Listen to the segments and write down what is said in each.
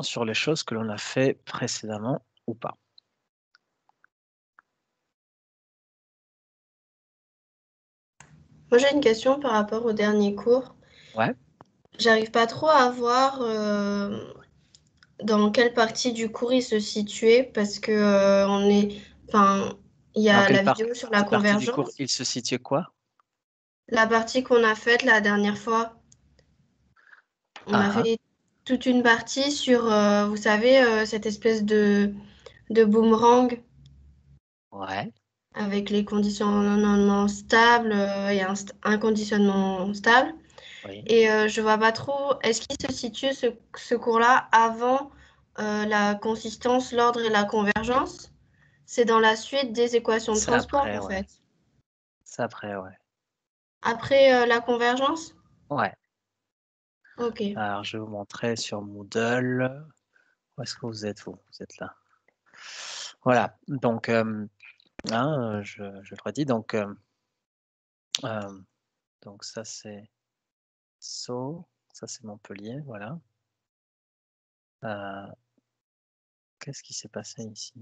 sur les choses que l'on a fait précédemment ou pas. Moi, j'ai une question par rapport au dernier cours. Ouais. J'arrive pas trop à voir dans quelle partie du cours il se situait parce que enfin, il y Dans a quelle la vidéo sur la partie du cours convergence, il se situe quoi? la partie qu'on a faite la dernière fois. On a Ah, fait toute une partie sur, vous savez, cette espèce de boomerang ouais. avec les conditionnements stables et un conditionnement stable. Oui. Et je vois pas trop, est-ce qu'il se situe ce cours-là avant la consistance, l'ordre et la convergence? C'est dans la suite des équations de C'est transport, après, en ouais. fait. C'est après, ouais. Après la convergence? Ouais. Ok. Alors, je vais vous montrer sur Moodle. Où est-ce que vous êtes, vous? Vous êtes là. Voilà. Donc, je le redis. Donc ça, c'est Sceaux. Ça, c'est Montpellier. Voilà. Qu'est-ce qui s'est passé ici?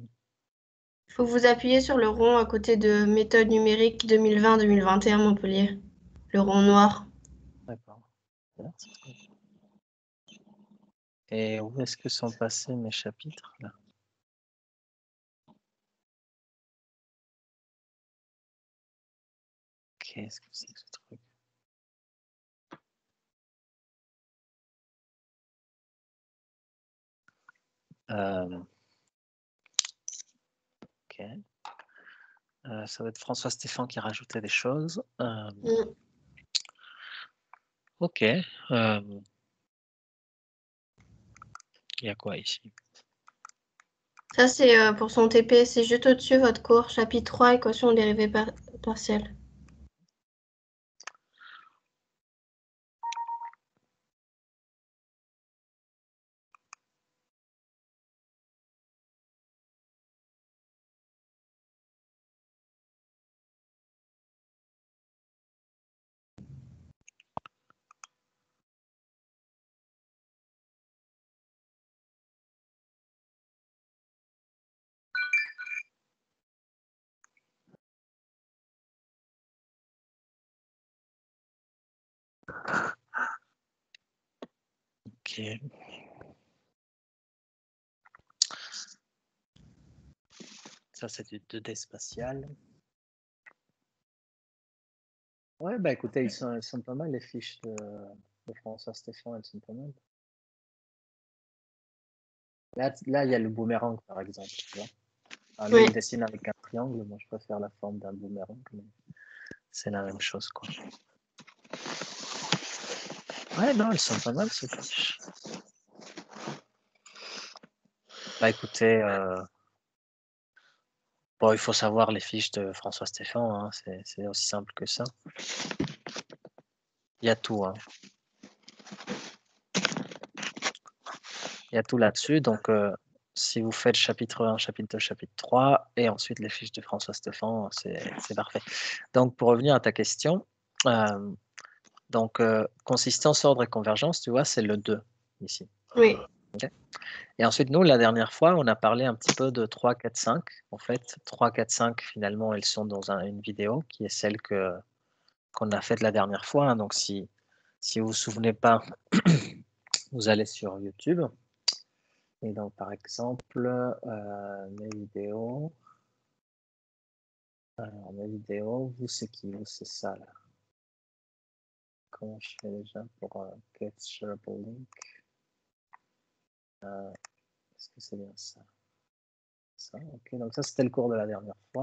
Il faut vous appuyer sur le rond à côté de méthode numérique 2020-2021 Montpellier. Le rond noir. D'accord. Et où est-ce que sont passés mes chapitres là? Qu'est-ce que c'est que ce truc? Ok. Ça va être François Stéphane qui rajoutait des choses. Ok. Il y a quoi ici? Ça, c'est pour son TP. C'est juste au-dessus votre cours. Chapitre 3, équation dérivée partielle. Ok. Ça, c'est du 2D spatial. Ouais, bah écoutez, ils sont pas mal les fiches de François Stéphane, elles sont pas mal. Là, il y a le boomerang, par exemple. Tu vois. Alors, lui, il dessine avec un triangle. Moi, je préfère la forme d'un boomerang. C'est la même chose, quoi. Ouais, non, elles sont pas mal, ces fiches. Bah écoutez, bon, il faut savoir les fiches de François Stéphane, hein, c'est aussi simple que ça. Il y a tout, hein. Il y a tout là-dessus, donc si vous faites chapitre 1, chapitre 2, chapitre 3, et ensuite les fiches de François Stéphane, c'est parfait. Donc, pour revenir à ta question, consistance, ordre et convergence, tu vois, c'est le 2 ici. Oui. Okay. Et ensuite, nous, la dernière fois, on a parlé un petit peu de 3, 4, 5. En fait, 3, 4, 5, finalement, elles sont dans une vidéo qui est celle qu'on a faite la dernière fois. Hein. Donc, si vous ne vous souvenez pas, vous allez sur YouTube. Et donc, par exemple, mes vidéos. Alors, mes vidéos, vous, c'est qui? Vous, c'est ça, là. Comment je fais déjà pour get shareable link? Est-ce que c'est bien ça? Ça, ok. Donc, ça, c'était le cours de la dernière fois.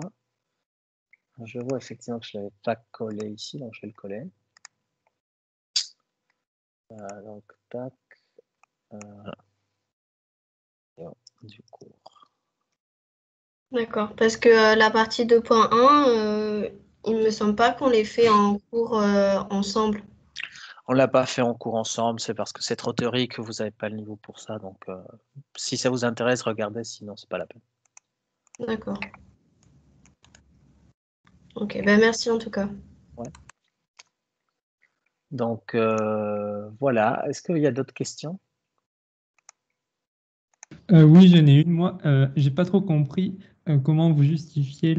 Je vois effectivement que je ne l'avais pas collé ici, donc je vais le coller. Donc, tac. Du cours. D'accord, parce que la partie 2.1, il me semble pas qu'on l'ait fait en cours ensemble. On ne l'a pas fait en cours ensemble, c'est parce que c'est trop théorique, vous n'avez pas le niveau pour ça. Donc, si ça vous intéresse, regardez, sinon, c'est pas la peine. D'accord. Ok, ben merci en tout cas. Ouais. Donc, voilà. Est-ce qu'il y a d'autres questions? Oui, j'en ai une, moi. J'ai pas trop compris comment vous justifiez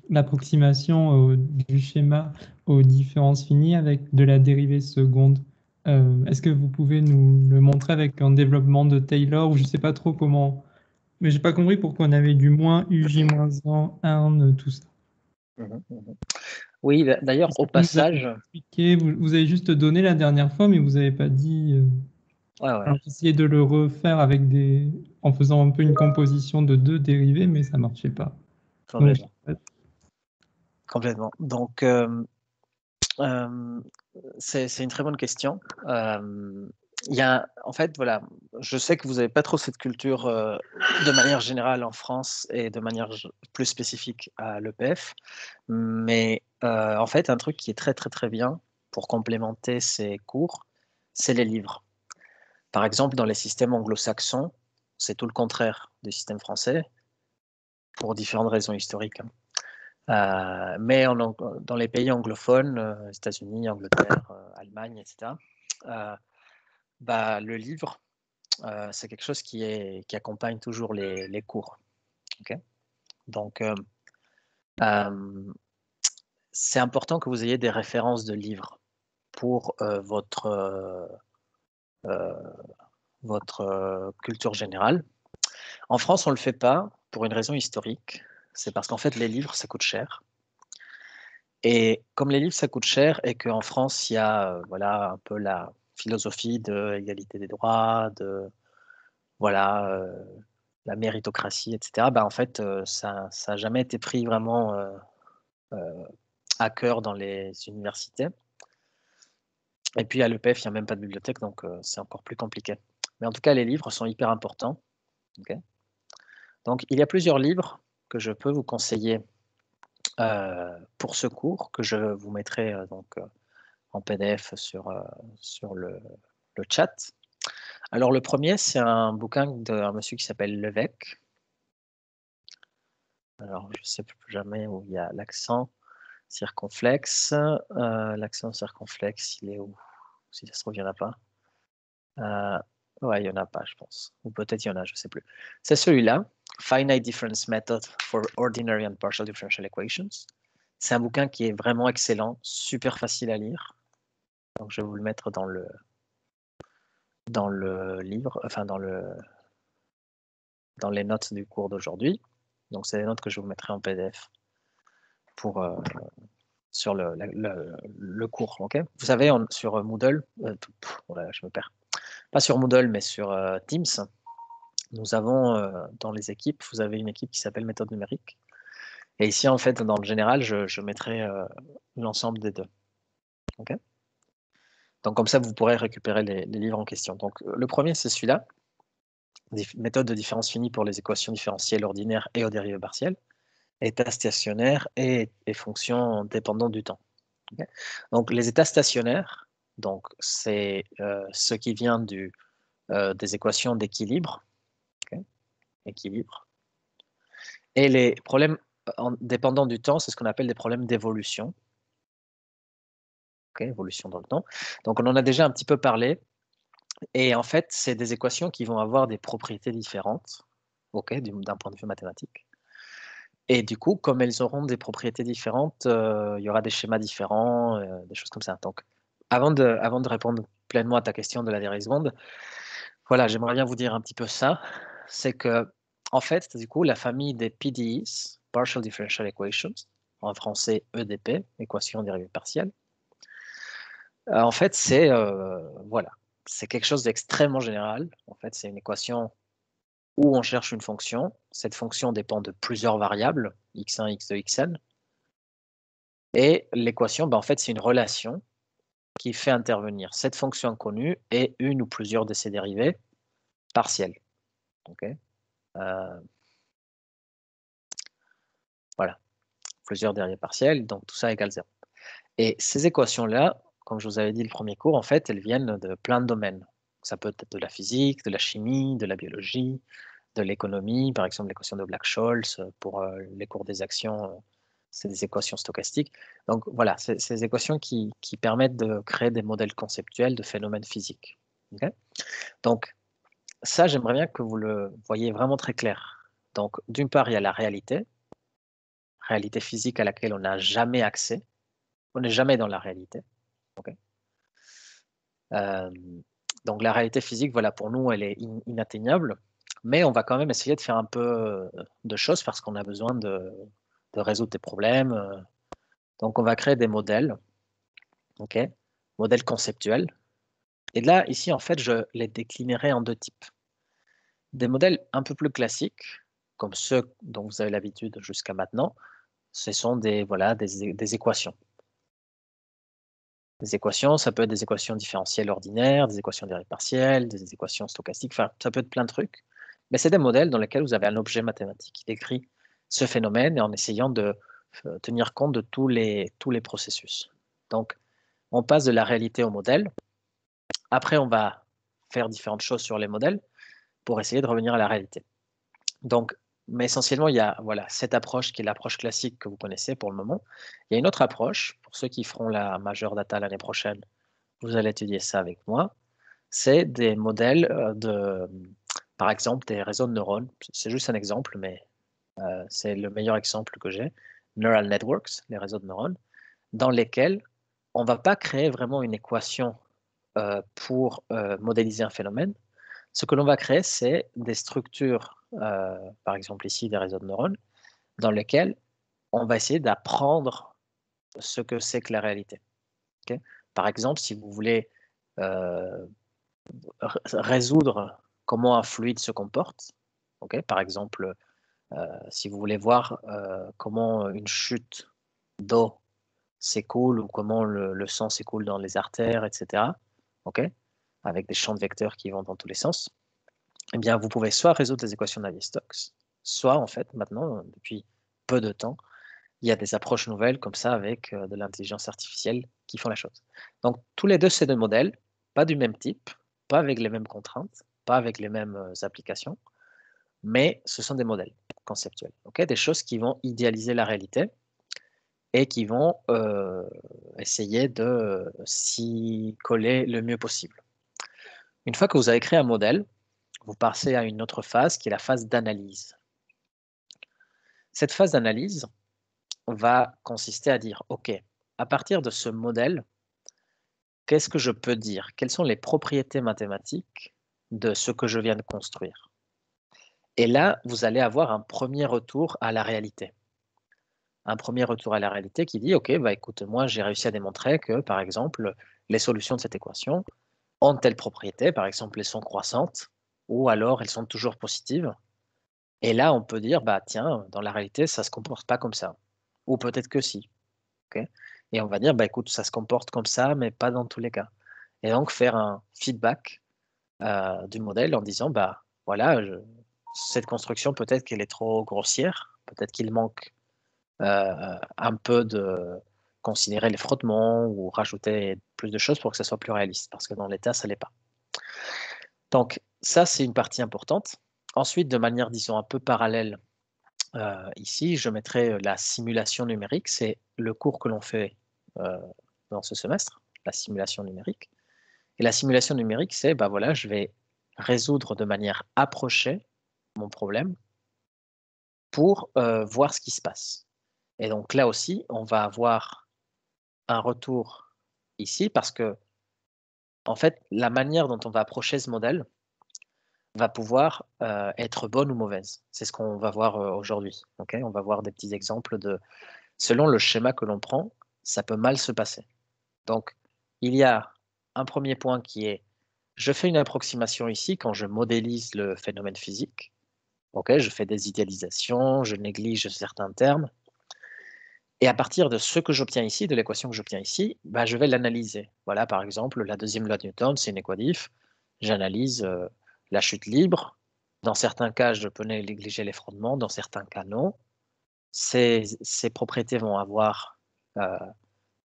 l'approximation du schéma aux différences finies avec de la dérivée seconde. Est-ce que vous pouvez nous le montrer avec un développement de Taylor ou je sais pas trop comment. Mais j'ai pas compris pourquoi on avait du moins UJ-1, 1, tout ça. Oui, d'ailleurs, au Vous nous avez passage, expliqué, vous avez juste donné la dernière fois, mais vous n'avez pas dit. ouais, Alors, j'ai essayé de le refaire en faisant un peu une composition de deux dérivés, mais ça marchait pas. Donc, complètement. Donc, c'est une très bonne question. Il y a, en fait, voilà, je sais que vous n'avez pas trop cette culture de manière générale en France et de manière plus spécifique à l'EPF, mais en fait, un truc qui est très très très bien pour complémenter ces cours, c'est les livres. Par exemple, dans les systèmes anglo-saxons, c'est tout le contraire du système français, pour différentes raisons historiques, hein. Mais dans les pays anglophones, États-Unis, Angleterre, Allemagne, etc., bah, le livre, c'est quelque chose qui accompagne toujours les cours. Okay. Donc, c'est important que vous ayez des références de livres pour votre culture générale. En France, on ne le fait pas pour une raison historique. C'est parce qu'en fait, les livres, ça coûte cher. Et comme les livres, ça coûte cher et qu'en France, il y a voilà, un peu la philosophie de l'égalité des droits, de voilà, la méritocratie, etc., bah, en fait, ça n'a jamais été pris vraiment à cœur dans les universités. Et puis à l'EPF, il n'y a même pas de bibliothèque, donc c'est encore plus compliqué. Mais en tout cas, les livres sont hyper importants. Okay. Donc, il y a plusieurs livres que je peux vous conseiller pour ce cours, que je vous mettrai en PDF sur le chat. Alors, le premier, c'est un bouquin d'un monsieur qui s'appelle Levesque. Alors, je ne sais plus jamais où il y a l'accent circonflexe. L'accent circonflexe, il est où? Si ça se trouve, il n'y en a pas. Ouais, il n'y en a pas, je pense. Ou peut-être il y en a, je ne sais plus. C'est celui-là, Finite Difference Method for Ordinary and Partial Differential Equations. C'est un bouquin qui est vraiment excellent, super facile à lire. Donc, je vais vous le mettre dans le livre, enfin dans les notes du cours d'aujourd'hui. Donc, c'est les notes que je vous mettrai en PDF sur le cours. Okay, vous savez, sur Moodle, voilà, je me perds. Pas sur Moodle, mais sur Teams, nous avons dans les équipes, vous avez une équipe qui s'appelle méthode numérique. Et ici, en fait, dans le général, je mettrai l'ensemble des deux. Okay, donc, comme ça, vous pourrez récupérer les livres en question. Donc, le premier, c'est celui-là. Méthode de différence finie pour les équations différentielles ordinaires et aux dérivées partielles, état stationnaire et fonctions dépendantes du temps. Okay, donc, les états stationnaires, c'est ce qui vient des équations d'équilibre. Okay, équilibre. Et les problèmes dépendants du temps, c'est ce qu'on appelle des problèmes d'évolution. Okay, évolution dans le temps. Donc, on en a déjà un petit peu parlé. Et en fait, c'est des équations qui vont avoir des propriétés différentes, okay, d'un point de vue mathématique. Et du coup, comme elles auront des propriétés différentes, il y aura des schémas différents, des choses comme ça. Donc, avant de répondre pleinement à ta question de la dérivée seconde, voilà, j'aimerais bien vous dire un petit peu ça. C'est que, en fait, du coup, la famille des PDEs, Partial Differential Equations, en français EDP, équation dérivée partielle, en fait, voilà, c'est quelque chose d'extrêmement général. En fait, c'est une équation où on cherche une fonction. Cette fonction dépend de plusieurs variables, x1, x2, xn. Et l'équation, en fait, c'est une relation qui fait intervenir cette fonction inconnue et une ou plusieurs de ses dérivées partielles. Okay, voilà, plusieurs dérivées partielles, donc tout ça égale 0. Et ces équations-là, comme je vous avais dit le premier cours, en fait, elles viennent de plein de domaines. Ça peut être de la physique, de la chimie, de la biologie, de l'économie, par exemple l'équation de Black-Scholes pour les cours des actions, c'est des équations stochastiques. Donc voilà, c'est ces équations qui permettent de créer des modèles conceptuels de phénomènes physiques. Okay, donc ça, j'aimerais bien que vous le voyez vraiment très clair. Donc, d'une part, il y a la réalité physique à laquelle on n'a jamais accès. On n'est jamais dans la réalité. Okay. Donc, la réalité physique, voilà, pour nous, elle est inatteignable. Mais on va quand même essayer de faire un peu de choses parce qu'on a besoin de résoudre des problèmes. Donc, on va créer des modèles, okay, modèles conceptuels. Et là, ici, en fait, je les déclinerai en deux types. Des modèles un peu plus classiques, comme ceux dont vous avez l'habitude jusqu'à maintenant, ce sont des équations. Des équations, ça peut être des équations différentielles ordinaires, des équations dérivées partielles, des équations stochastiques, enfin, ça peut être plein de trucs. Mais c'est des modèles dans lesquels vous avez un objet mathématique qui décrit ce phénomène et en essayant de tenir compte de tous les processus. Donc, on passe de la réalité au modèle. Après, on va faire différentes choses sur les modèles pour essayer de revenir à la réalité. Donc, mais essentiellement, il y a cette approche qui est l'approche classique que vous connaissez pour le moment. Il y a une autre approche, pour ceux qui feront la majeure data l'année prochaine, vous allez étudier ça avec moi, c'est des modèles par exemple, des réseaux de neurones. C'est juste un exemple, mais c'est le meilleur exemple que j'ai. Neural networks, les réseaux de neurones, dans lesquels on ne va pas créer vraiment une équation pour modéliser un phénomène. Ce que l'on va créer, c'est des structures, par exemple ici des réseaux de neurones, dans lesquels on va essayer d'apprendre ce que c'est que la réalité. Okay. Par exemple, si vous voulez résoudre comment un fluide se comporte, okay, par exemple, si vous voulez voir comment une chute d'eau s'écoule ou comment le sang s'écoule dans les artères, etc., okay, avec des champs de vecteurs qui vont dans tous les sens, eh bien, vous pouvez soit résoudre les équations de Navier-Stokes, soit, en fait, maintenant, depuis peu de temps, il y a des approches nouvelles comme ça avec de l'intelligence artificielle qui font la chose. Donc, tous les deux, c'est des modèles, pas du même type, pas avec les mêmes contraintes, pas avec les mêmes applications, mais ce sont des modèles conceptuels, okay, des choses qui vont idéaliser la réalité et qui vont essayer de s'y coller le mieux possible. Une fois que vous avez créé un modèle, vous passez à une autre phase qui est la phase d'analyse. Cette phase d'analyse va consister à dire, OK, à partir de ce modèle, qu'est-ce que je peux dire? Quelles sont les propriétés mathématiques de ce que je viens de construire? Et là, vous allez avoir un premier retour à la réalité. Un premier retour à la réalité qui dit, OK, bah écoute, moi j'ai réussi à démontrer que, par exemple, les solutions de cette équation ont telle propriété, par exemple, elles sont croissantes, ou alors elles sont toujours positives. Et là, on peut dire, bah tiens, dans la réalité, ça ne se comporte pas comme ça. Ou peut-être que si. Okay, et on va dire, bah écoute, ça se comporte comme ça, mais pas dans tous les cas. Et donc, faire un feedback du modèle en disant, bah voilà, cette construction, peut-être qu'elle est trop grossière, peut-être qu'il manque un peu de considérer les frottements ou rajouter plus de choses pour que ça soit plus réaliste, parce que dans l'état, ça ne l'est pas. Donc, ça, c'est une partie importante. Ensuite, de manière, disons, un peu parallèle, ici, je mettrai la simulation numérique. C'est le cours que l'on fait dans ce semestre, la simulation numérique. Et la simulation numérique, c'est, bah voilà, je vais résoudre de manière approchée mon problème pour voir ce qui se passe. Et donc là aussi, on va avoir un retour ici parce que, en fait, la manière dont on va approcher ce modèle va pouvoir être bonne ou mauvaise. C'est ce qu'on va voir aujourd'hui. Okay, on va voir des petits exemples de, selon le schéma que l'on prend, ça peut mal se passer. Donc, il y a un premier point qui est, je fais une approximation ici quand je modélise le phénomène physique. Okay, je fais des idéalisations, je néglige certains termes. Et à partir de ce que j'obtiens ici, de l'équation que j'obtiens ici, bah, je vais l'analyser. Voilà, par exemple, la deuxième loi de Newton, c'est une équadif. J'analyse la chute libre. Dans certains cas, je peux négliger les frottements, dans certains cas, non. Ces propriétés vont avoir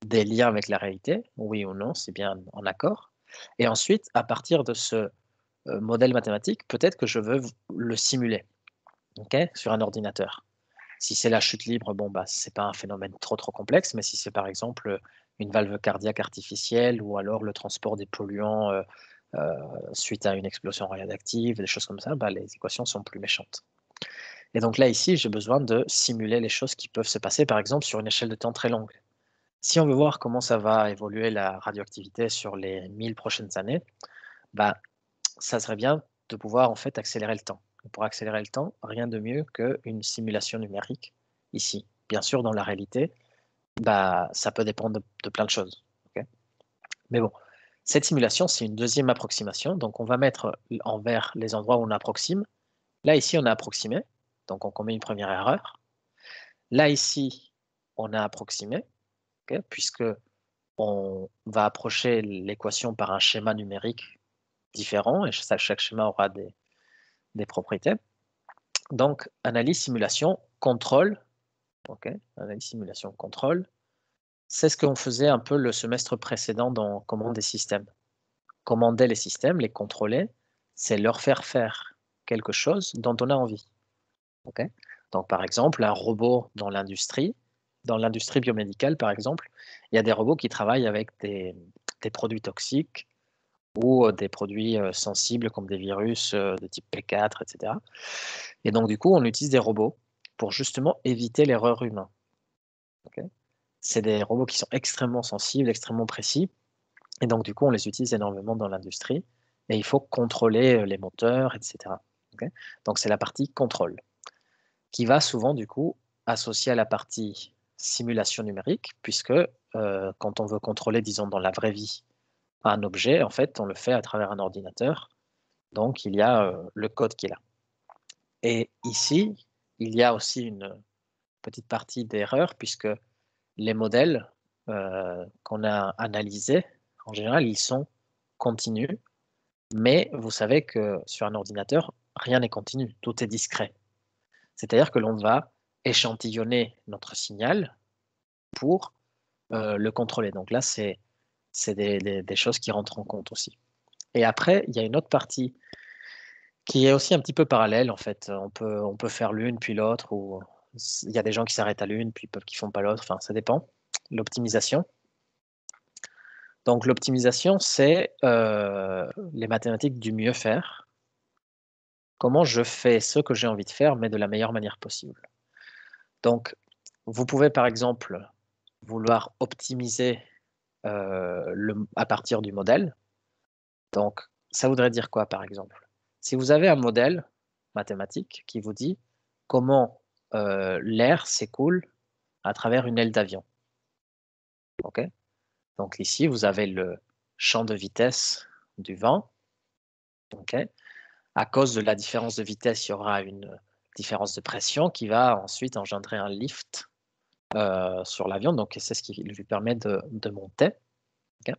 des liens avec la réalité, oui ou non, c'est bien en accord. Et ensuite, à partir de ce modèle mathématique, peut-être que je veux le simuler, okay, sur un ordinateur. Si c'est la chute libre, bon, bah, ce n'est pas un phénomène trop complexe, mais si c'est par exemple une valve cardiaque artificielle ou alors le transport des polluants suite à une explosion radioactive, des choses comme ça, bah, les équations sont plus méchantes. Et donc là, ici, j'ai besoin de simuler les choses qui peuvent se passer, par exemple, sur une échelle de temps très longue. Si on veut voir comment ça va évoluer la radioactivité sur les 1000 prochaines années, bah, ça serait bien de pouvoir en fait accélérer le temps. Et pour accélérer le temps, rien de mieux qu'une simulation numérique ici. Bien sûr, dans la réalité, bah, ça peut dépendre de plein de choses. Okay, mais bon, cette simulation, c'est une deuxième approximation. Donc, on va mettre en vert les endroits où on approxime. Là, ici, on a approximé. Donc, on commet une première erreur. Là, ici, on a approximé, okay, puisque on va approcher l'équation par un schéma numérique différent, et chaque schéma aura des propriétés. Donc, analyse, simulation, contrôle. Okay, analyse, simulation, contrôle. C'est ce qu'on faisait un peu le semestre précédent dans Commande des systèmes. Commander les systèmes, les contrôler, c'est leur faire quelque chose dont on a envie. Okay, donc, par exemple, un robot dans l'industrie biomédicale, par exemple, il y a des robots qui travaillent avec des produits toxiques ou des produits sensibles comme des virus de type P4, etc. Et donc, du coup, on utilise des robots pour justement éviter l'erreur humaine. Okay, c'est des robots qui sont extrêmement sensibles, extrêmement précis, et donc, du coup, on les utilise énormément dans l'industrie, et il faut contrôler les moteurs, etc. Okay, donc, c'est la partie contrôle, qui va souvent, du coup, associer à la partie simulation numérique, puisque quand on veut contrôler, disons, dans la vraie vie, un objet, en fait, on le fait à travers un ordinateur. Donc, il y a le code qui est là. Et ici, il y a aussi une petite partie d'erreur, puisque les modèles qu'on a analysés, en général, ils sont continus. Mais vous savez que sur un ordinateur, rien n'est continu, tout est discret. C'est-à-dire que l'on va échantillonner notre signal pour le contrôler. Donc là, c'est des choses qui rentrent en compte aussi. Et après, il y a une autre partie qui est aussi un petit peu parallèle, en fait. On peut faire l'une puis l'autre, ou il y a des gens qui s'arrêtent à l'une puis qui font pas l'autre, enfin, ça dépend. L'optimisation. Donc, l'optimisation, c'est les mathématiques du mieux faire. Comment je fais ce que j'ai envie de faire, mais de la meilleure manière possible. Donc, vous pouvez, par exemple, vouloir optimiser à partir du modèle. Donc, ça voudrait dire quoi, par exemple? Si vous avez un modèle mathématique qui vous dit comment l'air s'écoule à travers une aile d'avion. Okay, donc ici, vous avez le champ de vitesse du vent. Okay, à cause de la différence de vitesse, il y aura une différence de pression qui va ensuite engendrer un lift sur l'avion. Donc, c'est ce qui lui permet de monter. Okay,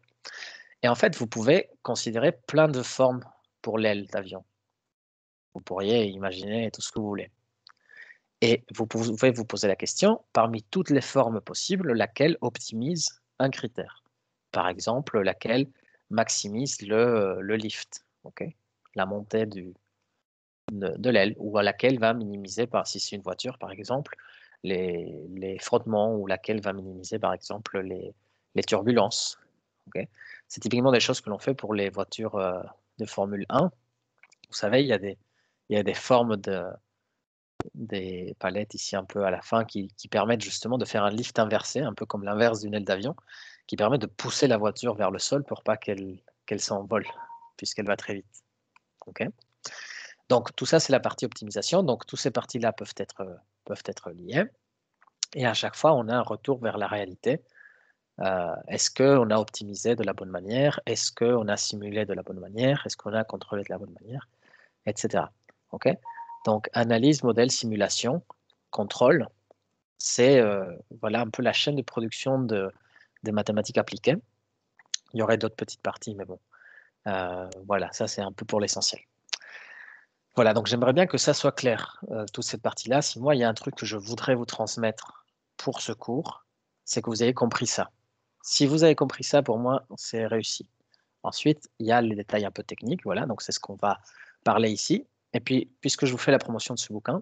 et en fait, vous pouvez considérer plein de formes pour l'aile d'avion. Vous pourriez imaginer tout ce que vous voulez. Et vous pouvez vous poser la question, parmi toutes les formes possibles, laquelle optimise un critère? Par exemple, laquelle maximise le lift, okay, la montée de l'aile, ou à laquelle va minimiser, si c'est une voiture par exemple, les frottements, ou laquelle va minimiser par exemple les turbulences. Okay, c'est typiquement des choses que l'on fait pour les voitures de Formule 1. Vous savez, il y a des formes des palettes ici un peu à la fin qui permettent justement de faire un lift inversé, un peu comme l'inverse d'une aile d'avion, qui permet de pousser la voiture vers le sol pour pas qu'elle s'envole, puisqu'elle va très vite. Okay, donc tout ça, c'est la partie optimisation. Donc toutes ces parties-là peuvent être liées. Et à chaque fois, on a un retour vers la réalité. Est-ce qu'on a optimisé de la bonne manière? Est-ce qu'on a simulé de la bonne manière? Est-ce qu'on a contrôlé de la bonne manière? Etc. Okay, donc analyse, modèle, simulation, contrôle, c'est voilà un peu la chaîne de production des mathématiques appliquées. Il y aurait d'autres petites parties, mais bon, voilà, ça c'est un peu pour l'essentiel. Voilà, donc j'aimerais bien que ça soit clair, toute cette partie-là. Si moi, il y a un truc que je voudrais vous transmettre pour ce cours, c'est que vous avez compris ça. Si vous avez compris ça, pour moi, c'est réussi. Ensuite, il y a les détails un peu techniques, voilà, donc c'est ce qu'on va parler ici. Et puis, puisque je vous fais la promotion de ce bouquin,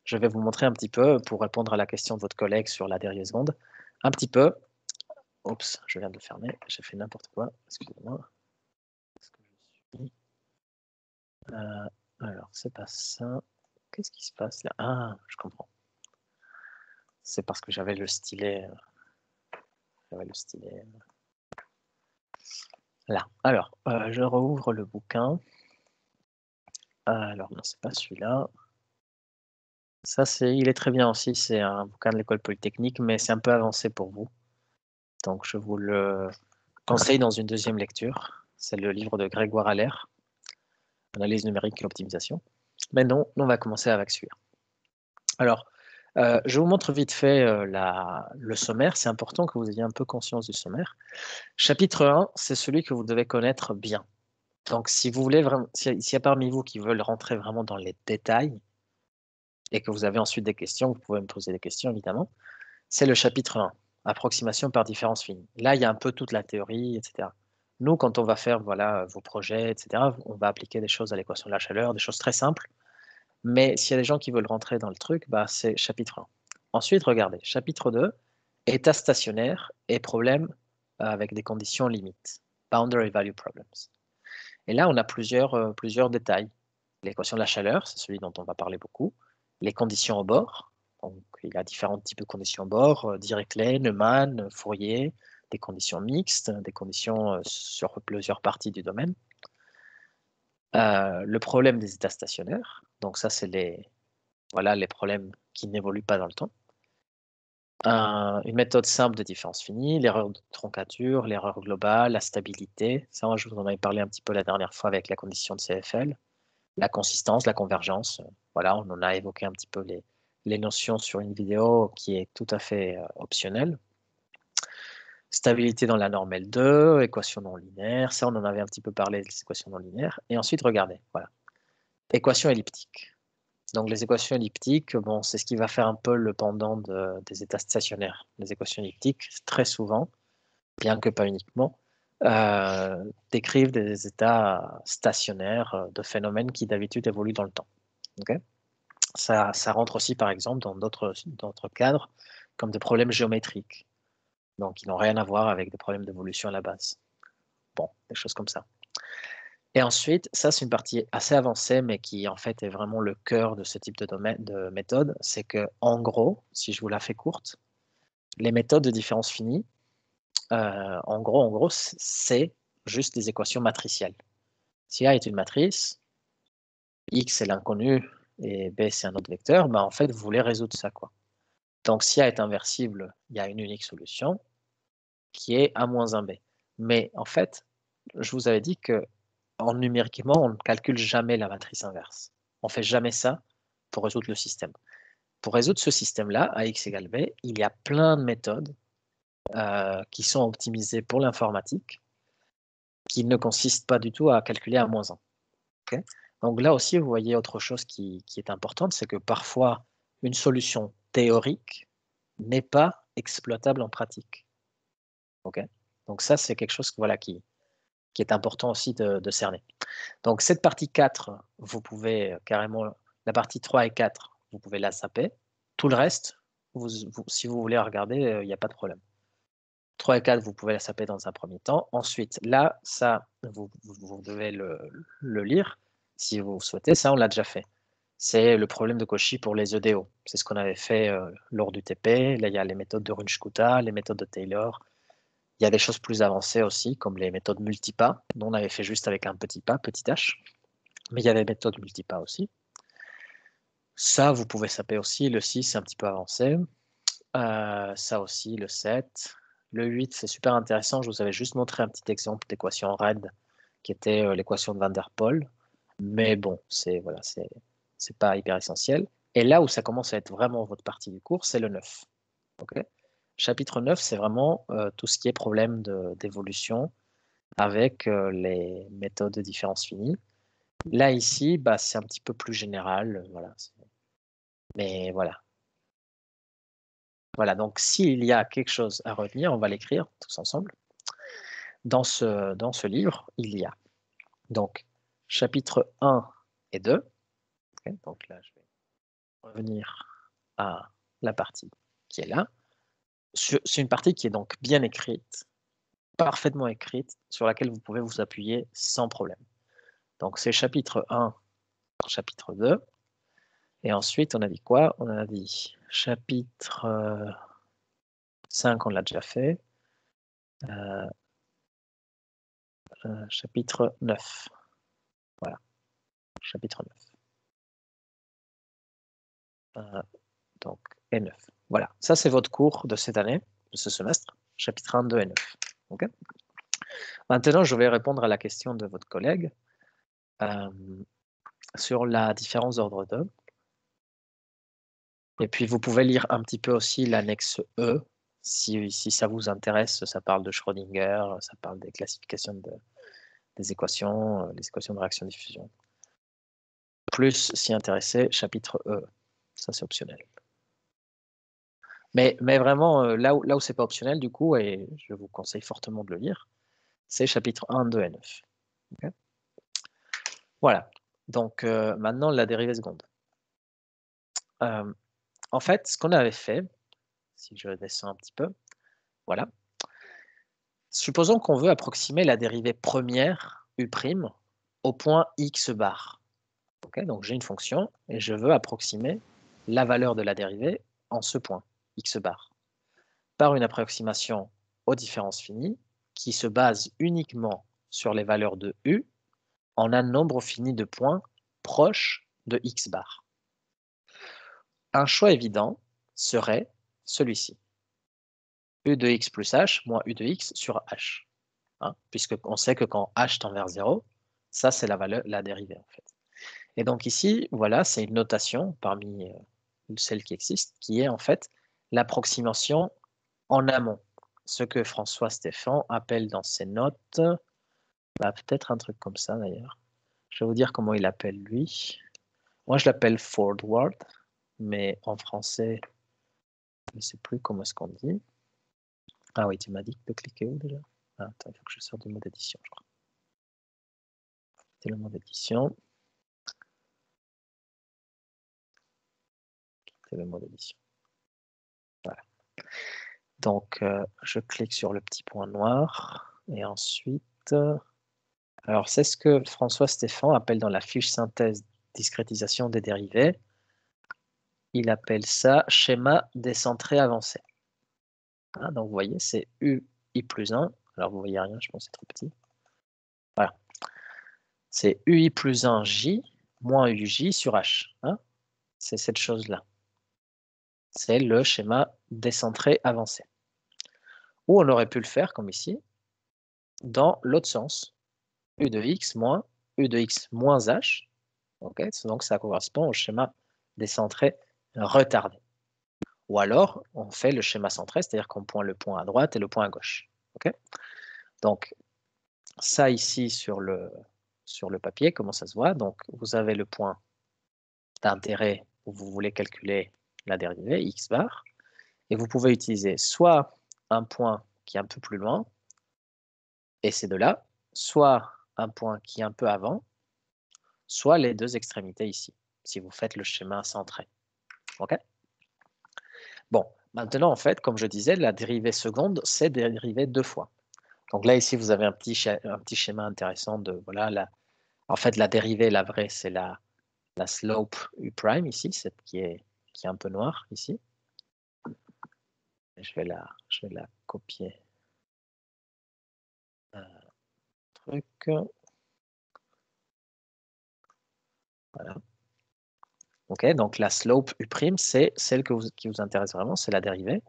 je vais vous montrer un petit peu, pour répondre à la question de votre collègue sur la dérivée seconde, un petit peu. Oups, je viens de le fermer, j'ai fait n'importe quoi, excusez-moi. Est-ce que je suis... Alors, c'est pas ça. Qu'est-ce qui se passe là? Ah, je comprends. C'est parce que j'avais le stylet. Là. Alors, je rouvre le bouquin. Alors, non, c'est pas celui-là. Ça, il est très bien aussi. C'est un bouquin de l'école polytechnique, mais c'est un peu avancé pour vous. Donc, je vous le conseille dans une deuxième lecture. C'est le livre de Grégoire Allaire, Analyse numérique et optimisation. Mais non, on va commencer avec celui-là. Alors, je vous montre vite fait le sommaire. C'est important que vous ayez un peu conscience du sommaire. Chapitre 1, c'est celui que vous devez connaître bien. Donc, si vous voulez vraiment, s'il y a parmi vous qui veulent rentrer vraiment dans les détails et que vous avez ensuite des questions, vous pouvez me poser des questions évidemment. C'est le chapitre 1, approximation par différence finie. Là, il y a un peu toute la théorie, etc. Nous, quand on va faire voilà, vos projets, etc., on va appliquer des choses à l'équation de la chaleur, des choses très simples. Mais s'il y a des gens qui veulent rentrer dans le truc, bah, c'est chapitre 1. Ensuite, regardez, chapitre 2, état stationnaire et problèmes avec des conditions limites. Boundary value problems. Et là, on a plusieurs détails. L'équation de la chaleur, c'est celui dont on va parler beaucoup. Les conditions au bord. Donc, il y a différents types de conditions au bord, Dirichlet, Neumann, Fourier, des conditions mixtes, des conditions sur plusieurs parties du domaine. Le problème des états stationnaires. Donc ça, c'est les problèmes qui n'évoluent pas dans le temps. Une méthode simple de différence finie, l'erreur de troncature, l'erreur globale, la stabilité. Ça, je vous en avais parlé un petit peu la dernière fois avec la condition de CFL. La consistance, la convergence. Voilà, on en a évoqué un petit peu les notions sur une vidéo qui est tout à fait optionnelle. Stabilité dans la norme L2, équation non linéaire. Ça, on en avait un petit peu parlé des équations non linéaires. Et ensuite, regardez, voilà. Équation elliptique. Donc les équations elliptiques, bon, c'est ce qui va faire un peu le pendant des états stationnaires. Les équations elliptiques, très souvent, bien que pas uniquement, décrivent des états stationnaires de phénomènes qui d'habitude évoluent dans le temps. Okay, ça rentre aussi, par exemple, dans d'autres cadres, comme des problèmes géométriques. Donc, ils n'ont rien à voir avec des problèmes d'évolution à la base. Bon, des choses comme ça. Et ensuite, ça, c'est une partie assez avancée, mais qui, en fait, est vraiment le cœur de ce type de méthode. C'est que, en gros, si je vous la fais courte, les méthodes de différence finie, en gros, c'est juste des équations matricielles. Si A est une matrice, X est l'inconnu et B c'est un autre vecteur, bah en fait, vous voulez résoudre ça, quoi. Donc, si A est inversible, il y a une unique solution qui est A moins 1B. Mais en fait, je vous avais dit que numériquement, on ne calcule jamais la matrice inverse. On ne fait jamais ça pour résoudre le système. Pour résoudre ce système-là, AX égale B, il y a plein de méthodes qui sont optimisées pour l'informatique, qui ne consistent pas du tout à calculer A moins 1. Okay, donc là aussi, vous voyez autre chose qui est importante, c'est que parfois, une solution théorique n'est pas exploitable en pratique. Okay, donc ça, c'est quelque chose voilà, qui est important aussi de cerner. Donc cette partie 4, vous pouvez carrément, la partie 3 et 4, vous pouvez la zapper. Tout le reste, si vous voulez regarder, il n'y a pas de problème. 3 et 4, vous pouvez la zapper dans un premier temps. Ensuite, là, ça, vous devez le lire si vous souhaitez. Ça, on l'a déjà fait. C'est le problème de Cauchy pour les EDO. C'est ce qu'on avait fait lors du TP. Là, il y a les méthodes de Runge-Kutta, les méthodes de Taylor. Il y a des choses plus avancées aussi, comme les méthodes multipas, dont on avait fait juste avec un petit pas, petit h. Mais il y a des méthodes multipas aussi. Ça, vous pouvez saper aussi. Le 6, c'est un petit peu avancé. Ça aussi, le 7. Le 8, c'est super intéressant. Je vous avais juste montré un petit exemple d'équation RAID, qui était l'équation de Van der Pol. Mais bon, c'est pas hyper essentiel. Et là où ça commence à être vraiment votre partie du cours, c'est le 9. Okay, chapitre 9, c'est vraiment tout ce qui est problème d'évolution avec les méthodes de différence finie. Là, ici, bah, c'est un petit peu plus général. Voilà. Mais voilà. Voilà, donc s'il y a quelque chose à retenir, on va l'écrire tous ensemble. Dans ce livre, il y a donc chapitre 1 et 2. Okay, donc là, je vais revenir à la partie qui est là. C'est une partie qui est donc bien écrite, parfaitement écrite, sur laquelle vous pouvez vous appuyer sans problème. Donc, c'est chapitre 1, chapitre 2. Et ensuite, on a dit quoi? On a dit chapitre 5, on l'a déjà fait. Chapitre 9. Voilà, chapitre 9. Donc, et 9. Voilà, ça c'est votre cours de cette année, de ce semestre, chapitre 1, 2 et 9. Okay. Maintenant, je vais répondre à la question de votre collègue sur la différence d'ordre 2. Et puis, vous pouvez lire un petit peu aussi l'annexe E, si ça vous intéresse. Ça parle de Schrödinger, ça parle des classifications des équations, les équations de réaction-diffusion. Plus, si intéressé, chapitre E. Ça, c'est optionnel. Mais vraiment, là où c'est pas optionnel, du coup, et je vous conseille fortement de le lire, c'est chapitre 1, 2 et 9. Okay. Voilà. Donc, maintenant, la dérivée seconde. En fait, ce qu'on avait fait, si je descends un petit peu, voilà. Supposons qu'on veut approximer la dérivée première, U', au point x bar. Okay, donc, j'ai une fonction et je veux approximer la valeur de la dérivée en ce point, x bar, par une approximation aux différences finies qui se base uniquement sur les valeurs de U en un nombre fini de points proches de x bar. Un choix évident serait celui-ci. U de x plus h moins U de x sur h. Hein, puisqu'on sait que quand h tend vers 0, ça c'est la dérivée en fait. Et donc ici, voilà, c'est une notation parmi celles qui existent, qui est en fait l'approximation en amont. Ce que François Stéphan appelle dans ses notes, peut-être un truc comme ça d'ailleurs. Je vais vous dire comment il appelle lui. Moi je l'appelle forward, mais en français, je ne sais plus comment est-ce qu'on dit. Ah oui, tu m'as dit de cliquer où déjà? Ah, attends, il faut que je sorte du mode édition, je crois. C'est le mode édition. C'est le mode édition. Voilà. Donc, je clique sur le petit point noir. Et ensuite, alors c'est ce que François Stéphan appelle dans la fiche synthèse discrétisation des dérivés. Il appelle ça schéma décentré avancé. Hein, donc, vous voyez, c'est UI plus 1. Alors, vous voyez rien, je pense que c'est trop petit. Voilà. C'est UI plus 1 J moins UJ sur H. Hein, c'est cette chose-là. C'est le schéma décentré avancé. Ou on aurait pu le faire, comme ici, dans l'autre sens. U de x moins U de x moins h. Okay, donc, ça correspond au schéma décentré retardé. Ou alors, on fait le schéma centré, c'est-à-dire qu'on pointe le point à droite et le point à gauche. Okay, donc, ça ici sur le papier, comment ça se voit? Donc, vous avez le point d'intérêt où vous voulez calculer la dérivée, x bar, et vous pouvez utiliser soit un point qui est un peu plus loin, et c'est de là, soit un point qui est un peu avant, soit les deux extrémités ici, si vous faites le schéma centré. OK? Bon, maintenant, en fait, comme je disais, la dérivée seconde, c'est dérivée deux fois. Donc là, ici, vous avez un petit schéma intéressant de, voilà, en fait, la dérivée, la vraie, c'est la slope U prime ici, cette qui est un peu noire ici. Je vais la copier. Truc. Voilà. Ok, donc la slope U', c'est celle qui vous intéresse vraiment, c'est la dérivée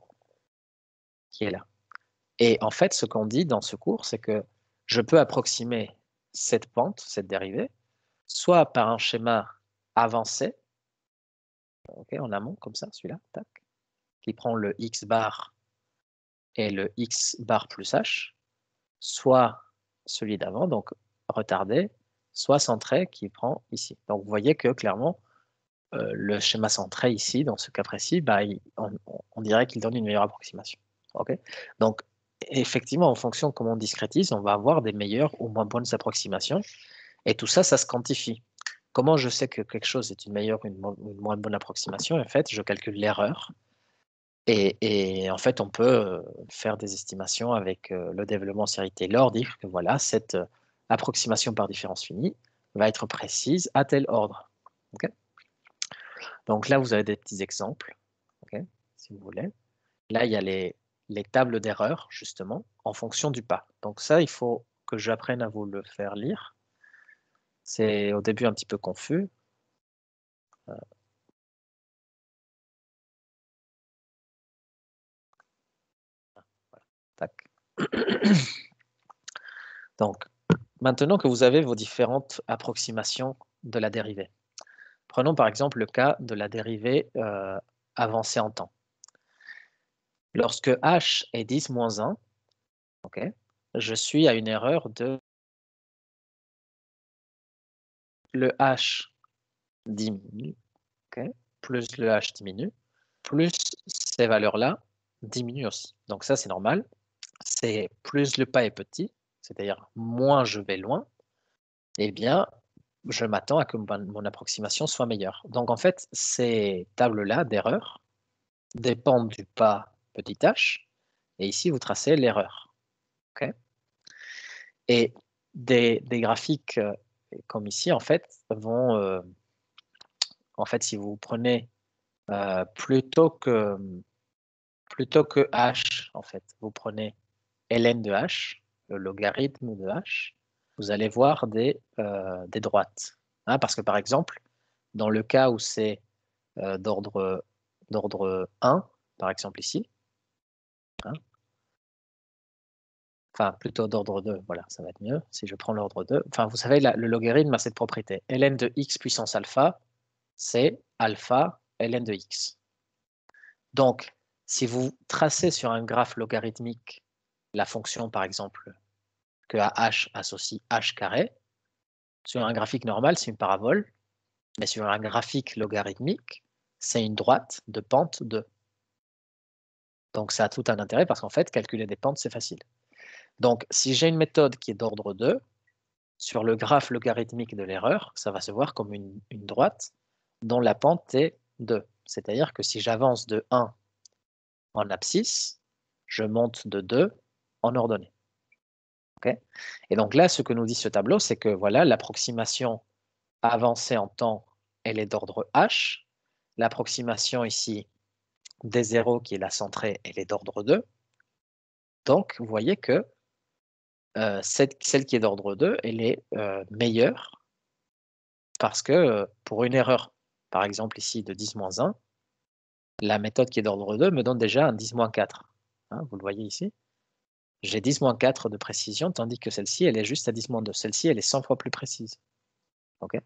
qui est là. Et en fait, ce qu'on dit dans ce cours, c'est que je peux approximer cette pente, cette dérivée, soit par un schéma avancé, okay, en amont, comme ça, celui-là, tac, qui prend le x bar et le x bar plus h, soit celui d'avant, donc retardé, soit centré, qui prend ici. Donc vous voyez que clairement, le schéma centré ici, dans ce cas précis, on dirait qu'il donne une meilleure approximation. Okay, donc, effectivement, en fonction de comment on discrétise, on va avoir des meilleures ou moins bonnes approximations. Et tout ça, ça se quantifie. Comment je sais que quelque chose est une meilleure ou une moins bonne approximation? En fait, je calcule l'erreur. Et en fait, on peut faire des estimations avec le développement série Taylor, dire que voilà, cette approximation par différence finie va être précise à tel ordre. Okay. Donc là, vous avez des petits exemples, okay, si vous voulez. Là, il y a les tables d'erreur, justement, en fonction du pas. Donc ça, il faut que j'apprenne à vous le faire lire. C'est au début un petit peu confus. Tac. Donc, maintenant que vous avez vos différentes approximations de la dérivée, prenons par exemple le cas de la dérivée avancée en temps. Lorsque h est 10 moins 1, okay, je suis à une erreur de le h diminue, okay, plus le h diminue, plus ces valeurs-là diminuent aussi. Donc ça, c'est normal. C'est plus le pas est petit, c'est-à-dire moins je vais loin, eh bien, je m'attends à que mon approximation soit meilleure. Donc en fait, ces tables-là d'erreur dépendent du pas petit h, et ici, vous tracez l'erreur. Okay, et des graphiques comme ici, en fait, vont... en fait, si vous prenez plutôt que h, en fait, vous prenez ln de h, le logarithme de h, vous allez voir des droites. Hein, parce que par exemple, dans le cas où c'est d'ordre 1, par exemple ici, hein, enfin plutôt d'ordre 2, voilà, ça va être mieux si je prends l'ordre 2. Enfin, vous savez, le logarithme a cette propriété. ln de x puissance alpha, c'est alpha ln de x. Donc, si vous tracez sur un graphe logarithmique la fonction, par exemple, que à h associe h carré, sur un graphique normal, c'est une parabole, mais sur un graphique logarithmique, c'est une droite de pente 2. Donc, ça a tout un intérêt parce qu'en fait, calculer des pentes, c'est facile. Donc, si j'ai une méthode qui est d'ordre 2, sur le graphe logarithmique de l'erreur, ça va se voir comme une droite dont la pente est 2. C'est-à-dire que si j'avance de 1 en abscisse, je monte de 2 en ordonnée. Okay, et donc là, ce que nous dit ce tableau, c'est que voilà, l'approximation avancée en temps, elle est d'ordre h. L'approximation ici des 0, qui est la centrée, elle est d'ordre 2. Donc, vous voyez que celle qui est d'ordre 2, elle est meilleure parce que pour une erreur, par exemple ici de 10-1, la méthode qui est d'ordre 2 me donne déjà un 10-4. Hein, vous le voyez ici. J'ai 10-4 de précision, tandis que celle-ci, elle est juste à 10-2. Celle-ci, elle est 100 fois plus précise. Okay,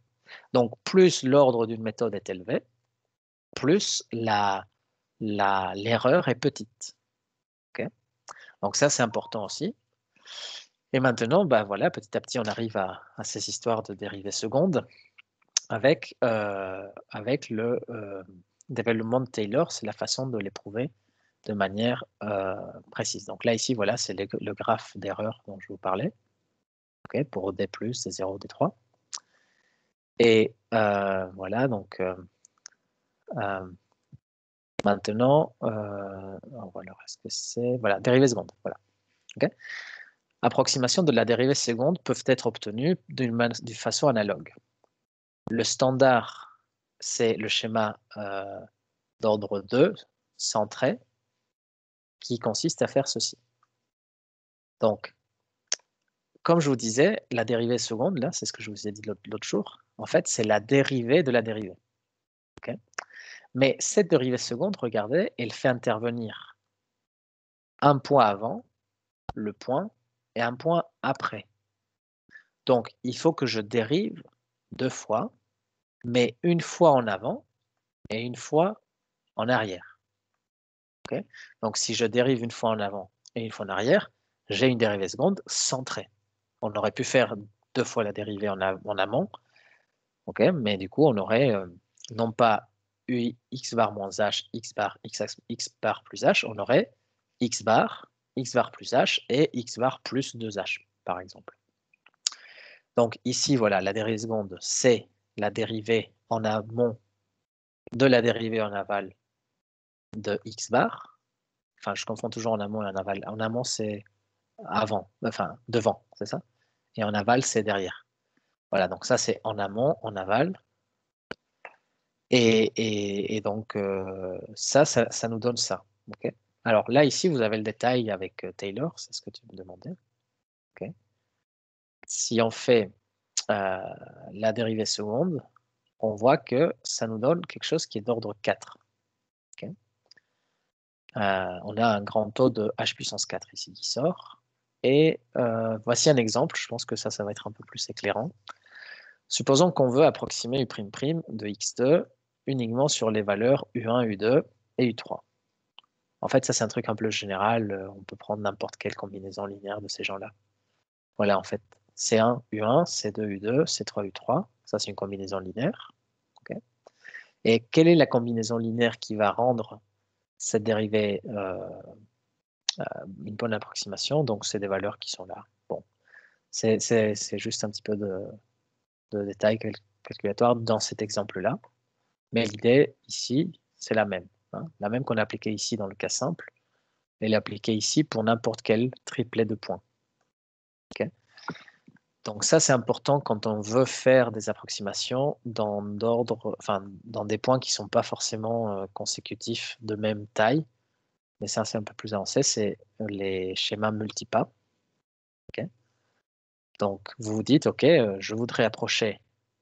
donc, plus l'ordre d'une méthode est élevé, plus l'erreur est petite. Okay, donc ça, c'est important aussi. Et maintenant, bah, voilà, petit à petit, on arrive à ces histoires de dérivées secondes avec le développement de Taylor, c'est la façon de les prouver de manière précise. Donc là, ici, voilà, c'est le graphe d'erreur dont je vous parlais, okay, pour D+, D0, D3. Et voilà, donc maintenant, alors, est-ce que c'est... Voilà, dérivée seconde, voilà. Okay, approximation de la dérivée seconde peuvent être obtenues d'une façon analogue. Le standard, c'est le schéma d'ordre 2, centré, qui consiste à faire ceci. Donc, comme je vous disais, la dérivée seconde, là, c'est ce que je vous ai dit l'autre jour, en fait, c'est la dérivée de la dérivée. Okay, mais cette dérivée seconde, regardez, elle fait intervenir un point avant, le point, et un point après. Donc, il faut que je dérive 2 fois, mais une fois en avant et une fois en arrière. Okay, donc, si je dérive une fois en avant et une fois en arrière, j'ai une dérivée seconde centrée. On aurait pu faire 2 fois la dérivée en amont, okay, mais du coup, on aurait non pas u x bar moins h, x bar plus h, on aurait x bar plus h et x bar plus 2h, par exemple. Donc ici, voilà, la dérivée seconde, c'est la dérivée en amont de la dérivée en aval de x bar. Enfin, je confonds toujours en amont et en aval. En amont, c'est avant, enfin devant, c'est ça. Et en aval, c'est derrière. Voilà, donc ça c'est en amont, en aval. Et donc ça nous donne ça. Okay. Alors là, ici, vous avez le détail avec Taylor, c'est ce que tu me demandais. Okay. Si on fait la dérivée seconde, on voit que ça nous donne quelque chose qui est d'ordre 4. Okay. On a un grand taux de h puissance 4 ici qui sort. Et voici un exemple, je pense que ça va être un peu plus éclairant. Supposons qu'on veut approximer U'' de x2 uniquement sur les valeurs U1, U2 et U3. En fait, ça c'est un truc un peu général, on peut prendre n'importe quelle combinaison linéaire de ces gens-là. Voilà, en fait, C1, U1, C2, U2, C3, U3, ça c'est une combinaison linéaire. Okay. Et quelle est la combinaison linéaire qui va rendre cette dérivée une bonne approximation? Donc c'est des valeurs qui sont là. Bon, c'est juste un petit peu de détails calculatoires dans cet exemple-là. Mais l'idée ici, c'est la même. Hein, la même qu'on a appliquée ici dans le cas simple, elle est appliquée ici pour n'importe quel triplet de points. Okay. Donc ça, c'est important quand on veut faire des approximations dans des points qui ne sont pas forcément consécutifs de même taille. Mais ça, c'est un peu plus avancé, c'est les schémas multipas. Okay. Donc vous vous dites, OK, je voudrais approcher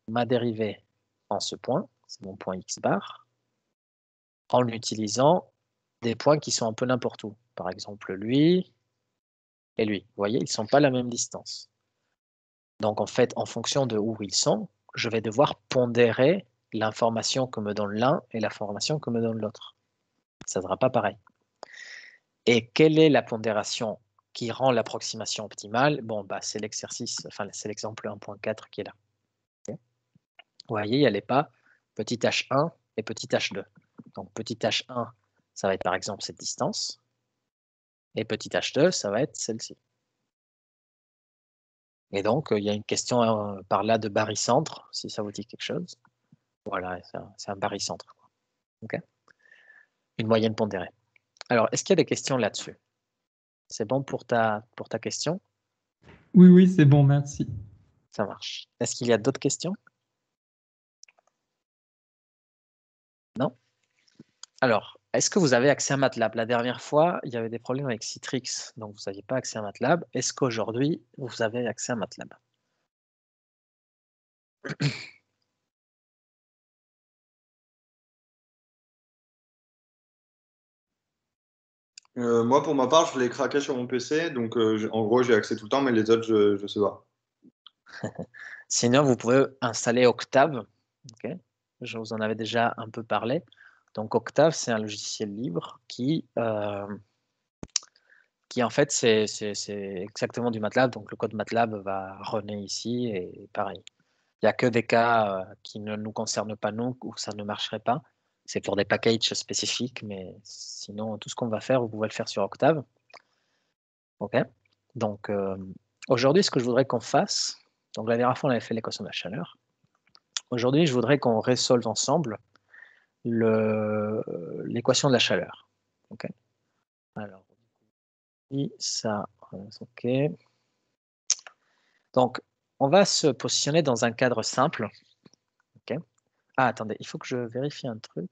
ma dérivée en ce point, c'est mon point x bar, en utilisant des points qui sont un peu n'importe où. Par exemple, lui et lui. Vous voyez, ils ne sont pas à la même distance. Donc, en fait, en fonction de où ils sont, je vais devoir pondérer l'information que me donne l'un et l'information que me donne l'autre. Ça ne sera pas pareil. Et quelle est la pondération qui rend l'approximation optimale? Bon, bah, c'est l'exercice, enfin, c'est l'exemple 1.4 qui est là. Okay. Vous voyez, il n'y a pas petit h1 et petit h2. Donc, petit h1, ça va être par exemple cette distance. Et petit h2, ça va être celle-ci. Et donc, il y a une question par là de barycentre, si ça vous dit quelque chose. Voilà, c'est un barycentre. Okay. Une moyenne pondérée. Alors, est-ce qu'il y a des questions là-dessus? C'est bon pour ta question? Oui, oui, c'est bon, merci. Ça marche. Est-ce qu'il y a d'autres questions? Non? Alors, est-ce que vous avez accès à MATLAB? La dernière fois, il y avait des problèmes avec Citrix, donc vous n'aviez pas accès à MATLAB. Est-ce qu'aujourd'hui, vous avez accès à MATLAB? Moi, pour ma part, je l'ai craqué sur mon PC, donc en gros, j'ai accès tout le temps, mais les autres, je sais pas. Sinon, vous pouvez installer Octave. Okay. Je vous en avais déjà un peu parlé. Donc, Octave, c'est un logiciel libre qui en fait, c'est exactement du MATLAB. Donc, le code MATLAB va runner ici et pareil. Il n'y a que des cas qui ne nous concernent pas nous, où ça ne marcherait pas. C'est pour des packages spécifiques, mais sinon, tout ce qu'on va faire, vous pouvez le faire sur Octave. OK. Donc, aujourd'hui, ce que je voudrais qu'on fasse, donc la dernière fois, on avait fait l'équation de la chaleur. Aujourd'hui, je voudrais qu'on résolve ensemble l'équation de la chaleur. OK. Alors, ça, OK. Donc, on va se positionner dans un cadre simple. Okay. Ah, attendez, il faut que je vérifie un truc.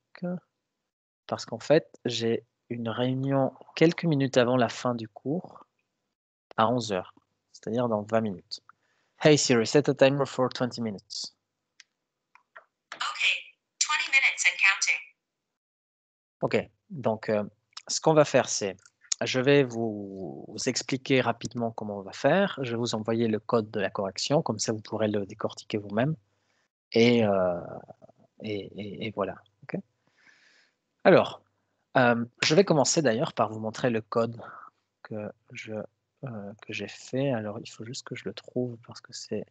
Parce qu'en fait, j'ai une réunion quelques minutes avant la fin du cours, à 11 h, c'est-à-dire dans 20 minutes. Hey Siri, set a timer for 20 minutes. Okay, 20 minutes and counting. OK, donc ce qu'on va faire, c'est, je vais vous expliquer rapidement comment on va faire. Je vais vous envoyer le code de la correction, comme ça vous pourrez le décortiquer vous-même. Et voilà. Okay. Alors, je vais commencer d'ailleurs par vous montrer le code que j'ai fait. Alors, il faut juste que je le trouve parce que c'est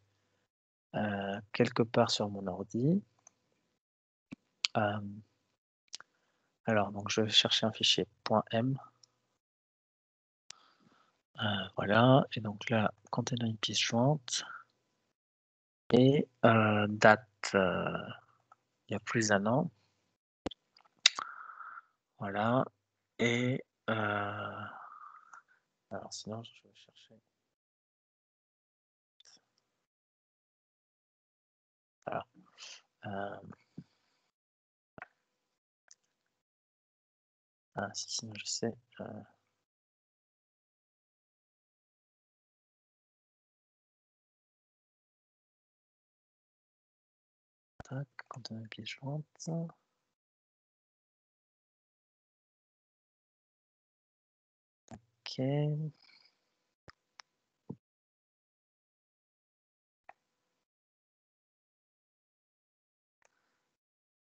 quelque part sur mon ordi. Alors, donc, je vais chercher un fichier .m. Voilà, et donc là, contenant une pièce jointe. Et date, il y a plus d'un an. Voilà, et alors sinon, je vais chercher. Si, sinon je sais. Tac, quand on a une pièce jointe. Ok.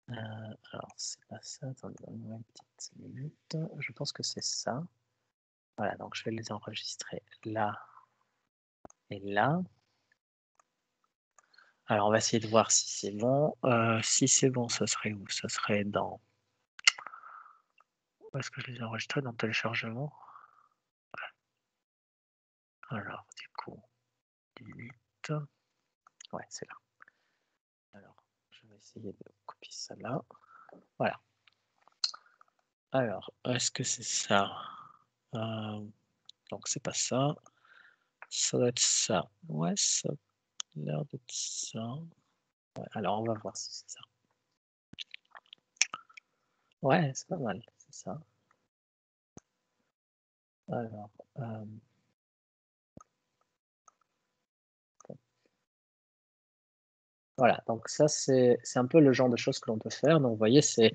Alors, c'est pas ça. Attendez, donne-moi une petite minute. Je pense que c'est ça. Voilà, donc je vais les enregistrer là et là. Alors, on va essayer de voir si c'est bon. Si c'est bon, ça serait où? Ça serait dans... Où est-ce que je les ai enregistrés? Dans téléchargement. Alors, du coup, delete. Ouais, c'est là. Alors, je vais essayer de copier ça là. Voilà. Alors, est-ce que c'est ça? Donc, c'est pas ça. Ça doit être ça. Ouais, ça a l'air d'être ça. Ouais, alors, on va voir si c'est ça. Ouais, c'est pas mal, c'est ça. Alors, voilà, donc ça, c'est un peu le genre de choses que l'on peut faire. Donc, vous voyez, c'est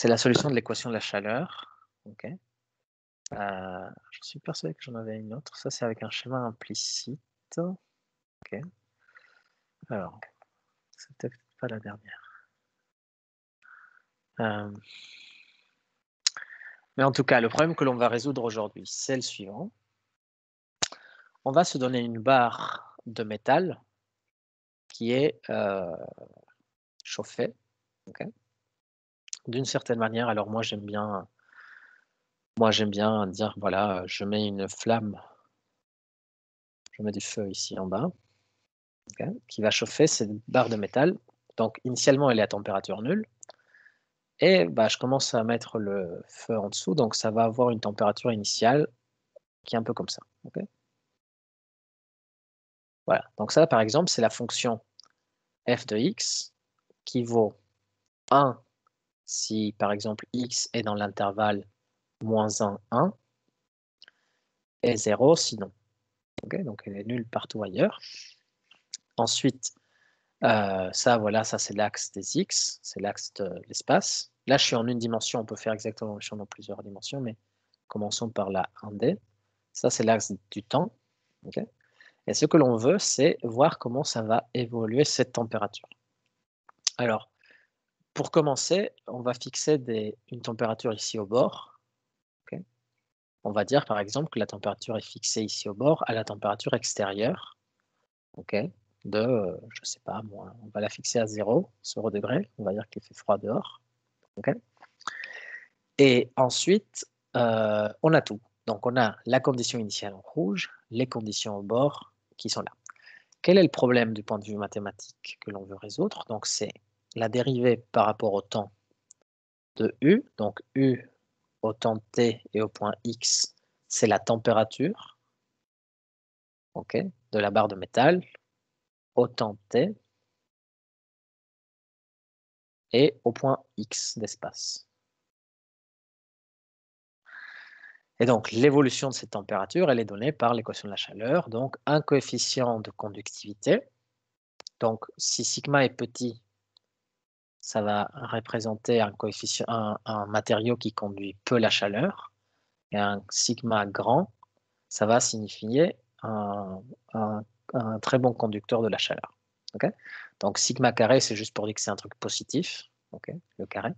la solution de l'équation de la chaleur. Ok. Je suis persuadé que j'en avais une autre. Ça, c'est avec un schéma implicite. Ok. Alors, c'est peut-être pas la dernière. Mais en tout cas, le problème que l'on va résoudre aujourd'hui, c'est le suivant. On va se donner une barre de métal qui est chauffée. Okay. D'une certaine manière, alors moi j'aime bien dire, voilà, je mets une flamme, je mets du feu ici en bas, okay, qui va chauffer cette barre de métal. Donc initialement, elle est à température nulle. Et bah, je commence à mettre le feu en dessous, donc ça va avoir une température initiale qui est un peu comme ça. Okay. Voilà, donc ça par exemple, c'est la fonction f de x qui vaut 1 si par exemple x est dans l'intervalle -1, 1, et 0 sinon. Okay, donc elle est nulle partout ailleurs. Ensuite, ça, voilà, ça c'est l'axe des x, c'est l'axe de l'espace. Là, je suis en une dimension, on peut faire exactement la même chose dans plusieurs dimensions, mais commençons par la 1D. Ça, c'est l'axe du temps. Okay. Et ce que l'on veut, c'est voir comment ça va évoluer cette température. Alors, pour commencer, on va fixer une température ici au bord. Okay. On va dire, par exemple, que la température est fixée ici au bord à la température extérieure. Okay, de, je sais pas, moi, on va la fixer à 0 degrés. On va dire qu'il fait froid dehors. Okay. Et ensuite, on a tout. Donc, on a la condition initiale en rouge, les conditions au bord qui sont là. Quel est le problème du point de vue mathématique que l'on veut résoudre? Donc, c'est la dérivée par rapport au temps de U. Donc, U au temps T et au point X, c'est la température, okay, de la barre de métal au temps T et au point X d'espace. Et donc, l'évolution de cette température, elle est donnée par l'équation de la chaleur, donc un coefficient de conductivité. Donc, si sigma est petit, ça va représenter un coefficient, un matériau qui conduit peu la chaleur. Et un sigma grand, ça va signifier un très bon conducteur de la chaleur. Okay. Donc, sigma carré, c'est juste pour dire que c'est un truc positif, okay, le carré.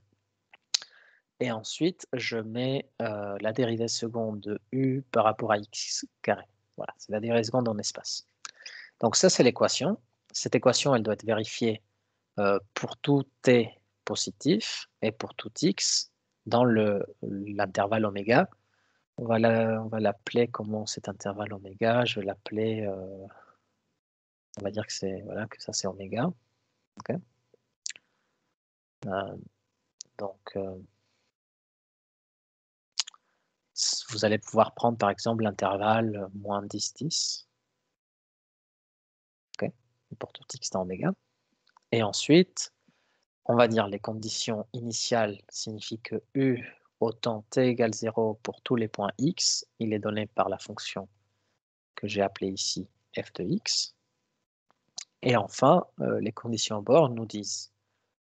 Et ensuite, je mets la dérivée seconde de U par rapport à x carré. Voilà, c'est la dérivée seconde en espace. Donc ça, c'est l'équation. Cette équation, elle doit être vérifiée pour tout t positif et pour tout x dans l'intervalle oméga. On va l'appeler comment cet intervalle oméga? Je vais l'appeler, on va dire que c'est voilà, que ça c'est oméga. Okay. Donc vous allez pouvoir prendre par exemple l'intervalle -10, 10. Okay. Pour tout x dans oméga. Et ensuite, on va dire les conditions initiales signifient que U au temps t égale 0 pour tous les points x, il est donné par la fonction que j'ai appelée ici f de x. Et enfin, les conditions au bord nous disent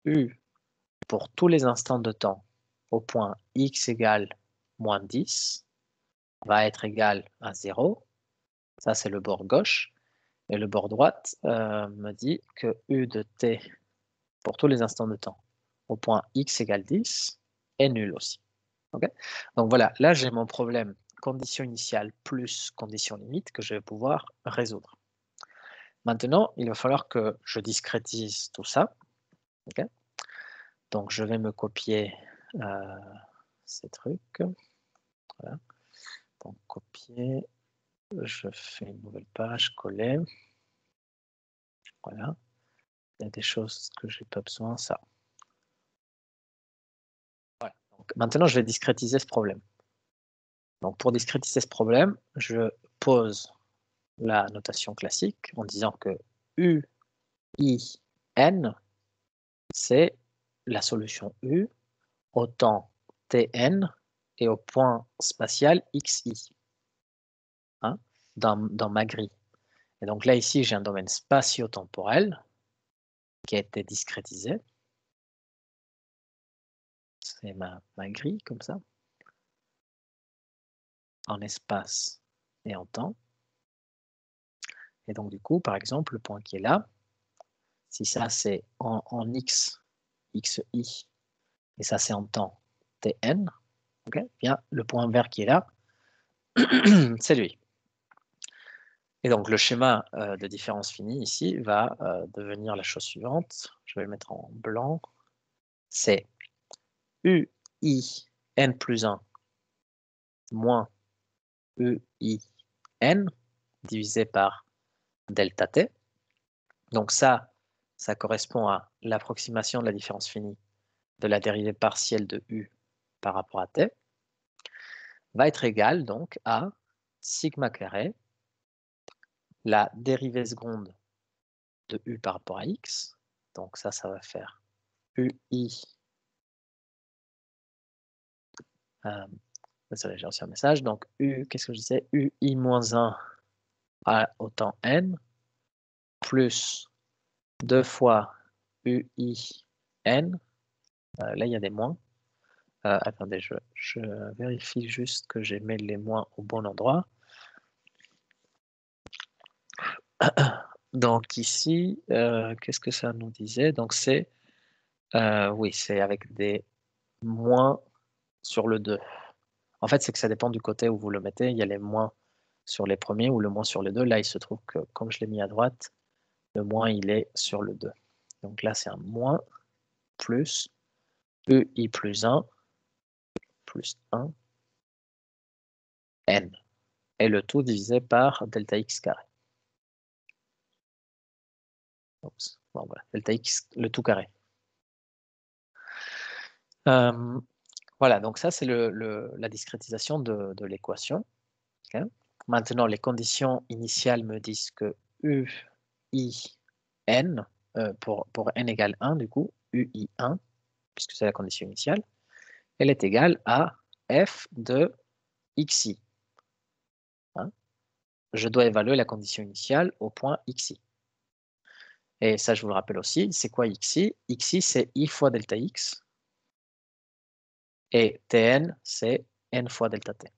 U pour tous les instants de temps au point x égale moins 10 va être égal à 0. Ça, c'est le bord gauche. Et le bord droite me dit que U de t pour tous les instants de temps au point x égale 10 est nul aussi. Okay. Donc voilà, là j'ai mon problème condition initiale plus condition limite que je vais pouvoir résoudre. Maintenant, il va falloir que je discrétise tout ça. Okay. Donc je vais me copier ces trucs. Voilà. Donc copier, je fais une nouvelle page, coller. Voilà. Il y a des choses que j'ai pas besoin, ça. Voilà. Donc, maintenant, je vais discrétiser ce problème. Donc pour discrétiser ce problème, je pose la notation classique en disant que U, I, N, c'est la solution U au temps Tn et au point spatial XI, hein, dans ma grille. Et donc là, ici, j'ai un domaine spatio-temporel qui a été discrétisé. C'est ma grille, comme ça, en espace et en temps. Et donc, du coup, par exemple, le point qui est là, si ça, c'est en x, xi, et ça, c'est en temps tn, okay, bien, le point vert qui est là, c'est lui. Et donc, le schéma de différence finie ici va devenir la chose suivante. Je vais le mettre en blanc. C'est ui n plus 1 moins ui n divisé par delta t. Donc ça correspond à l'approximation de la différence finie de la dérivée partielle de u par rapport à t, va être égal donc à sigma carré, la dérivée seconde de u par rapport à x. Donc ça va faire ui, désolé, j'ai reçu un message, donc u, qu'est-ce que je disais, ui moins 1 au temps n, plus 2 fois ui n, là il y a des moins. Attendez, je vérifie juste que j'ai mis les moins au bon endroit. Donc ici, qu'est-ce que ça nous disait? Donc c'est, oui, c'est avec des moins sur le 2. En fait, c'est que ça dépend du côté où vous le mettez. Il y a les moins sur les premiers ou le moins sur les deux. Là, il se trouve que comme je l'ai mis à droite, le moins, il est sur le 2. Donc là, c'est un moins plus ui plus 1 plus 1 n. Et le tout divisé par delta x carré. Oups. Bon, voilà, delta x, le tout carré. Voilà, donc ça, c'est la discrétisation de l'équation. Okay. Maintenant, les conditions initiales me disent que u, i, n, pour n égale 1, du coup, ui1, puisque c'est la condition initiale, elle est égale à f de xi. Hein. Je dois évaluer la condition initiale au point xi. Et ça, je vous le rappelle aussi, c'est quoi xi? Xi, c'est i fois delta x. Et Tn, c'est n fois delta t.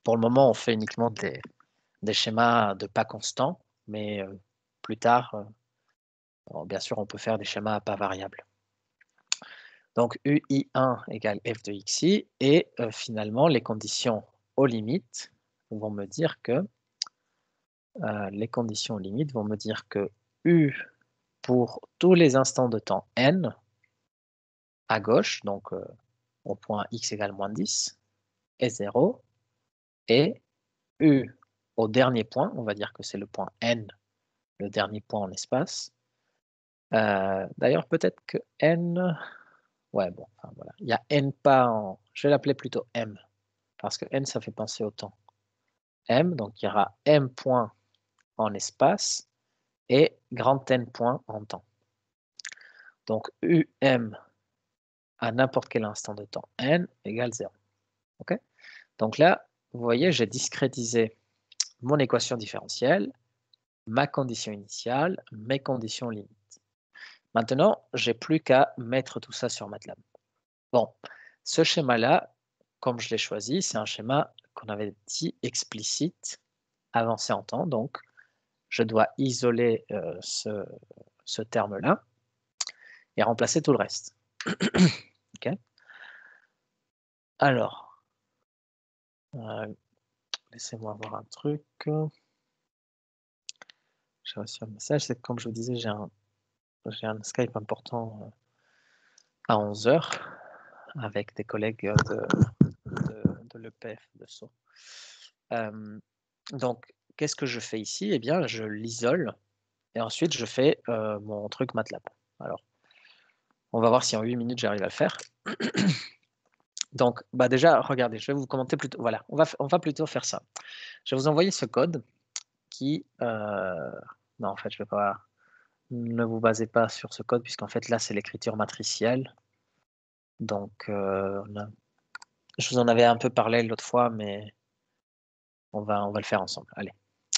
Pour le moment, on fait uniquement des schémas de pas constants, mais plus tard, bien sûr, on peut faire des schémas à pas variables. Donc ui1 égale f de xi, et finalement, les conditions aux limites vont me dire que u pour tous les instants de temps n à gauche, donc au point x égale moins 10, est 0, et u au dernier point, on va dire que c'est le point n, le dernier point en espace. D'ailleurs, peut-être que n, ouais, bon, enfin, voilà, il y a n pas en, je vais l'appeler plutôt m, parce que n, ça fait penser au temps. M, donc il y aura m points en espace et grand n points en temps. Donc, UM à n'importe quel instant de temps n égale 0. OK? Donc là, vous voyez, j'ai discrétisé mon équation différentielle, ma condition initiale, mes conditions limites. Maintenant, j'ai plus qu'à mettre tout ça sur MATLAB. Bon, ce schéma-là, comme je l'ai choisi, c'est un schéma qu'on avait dit explicite, avancé en temps. Donc, je dois isoler ce terme-là et remplacer tout le reste. OK? Alors, laissez-moi voir un truc. J'ai reçu un message, c'est que comme je vous disais, j'ai un Skype important à 11 h avec des collègues de l'EPF de Sceaux. Donc, qu'est-ce que je fais ici? Eh bien, je l'isole et ensuite je fais mon truc MATLAB. Alors, on va voir si en 8 minutes j'arrive à le faire. Donc, bah déjà, regardez, je vais vous commenter plutôt. Voilà, on va plutôt faire ça. Je vais vous envoyer ce code qui. Non, en fait, je ne vais pas. Ne vous basez pas sur ce code, puisqu'en fait, là, c'est l'écriture matricielle. Donc, je vous en avais un peu parlé l'autre fois, mais on va le faire ensemble. Allez.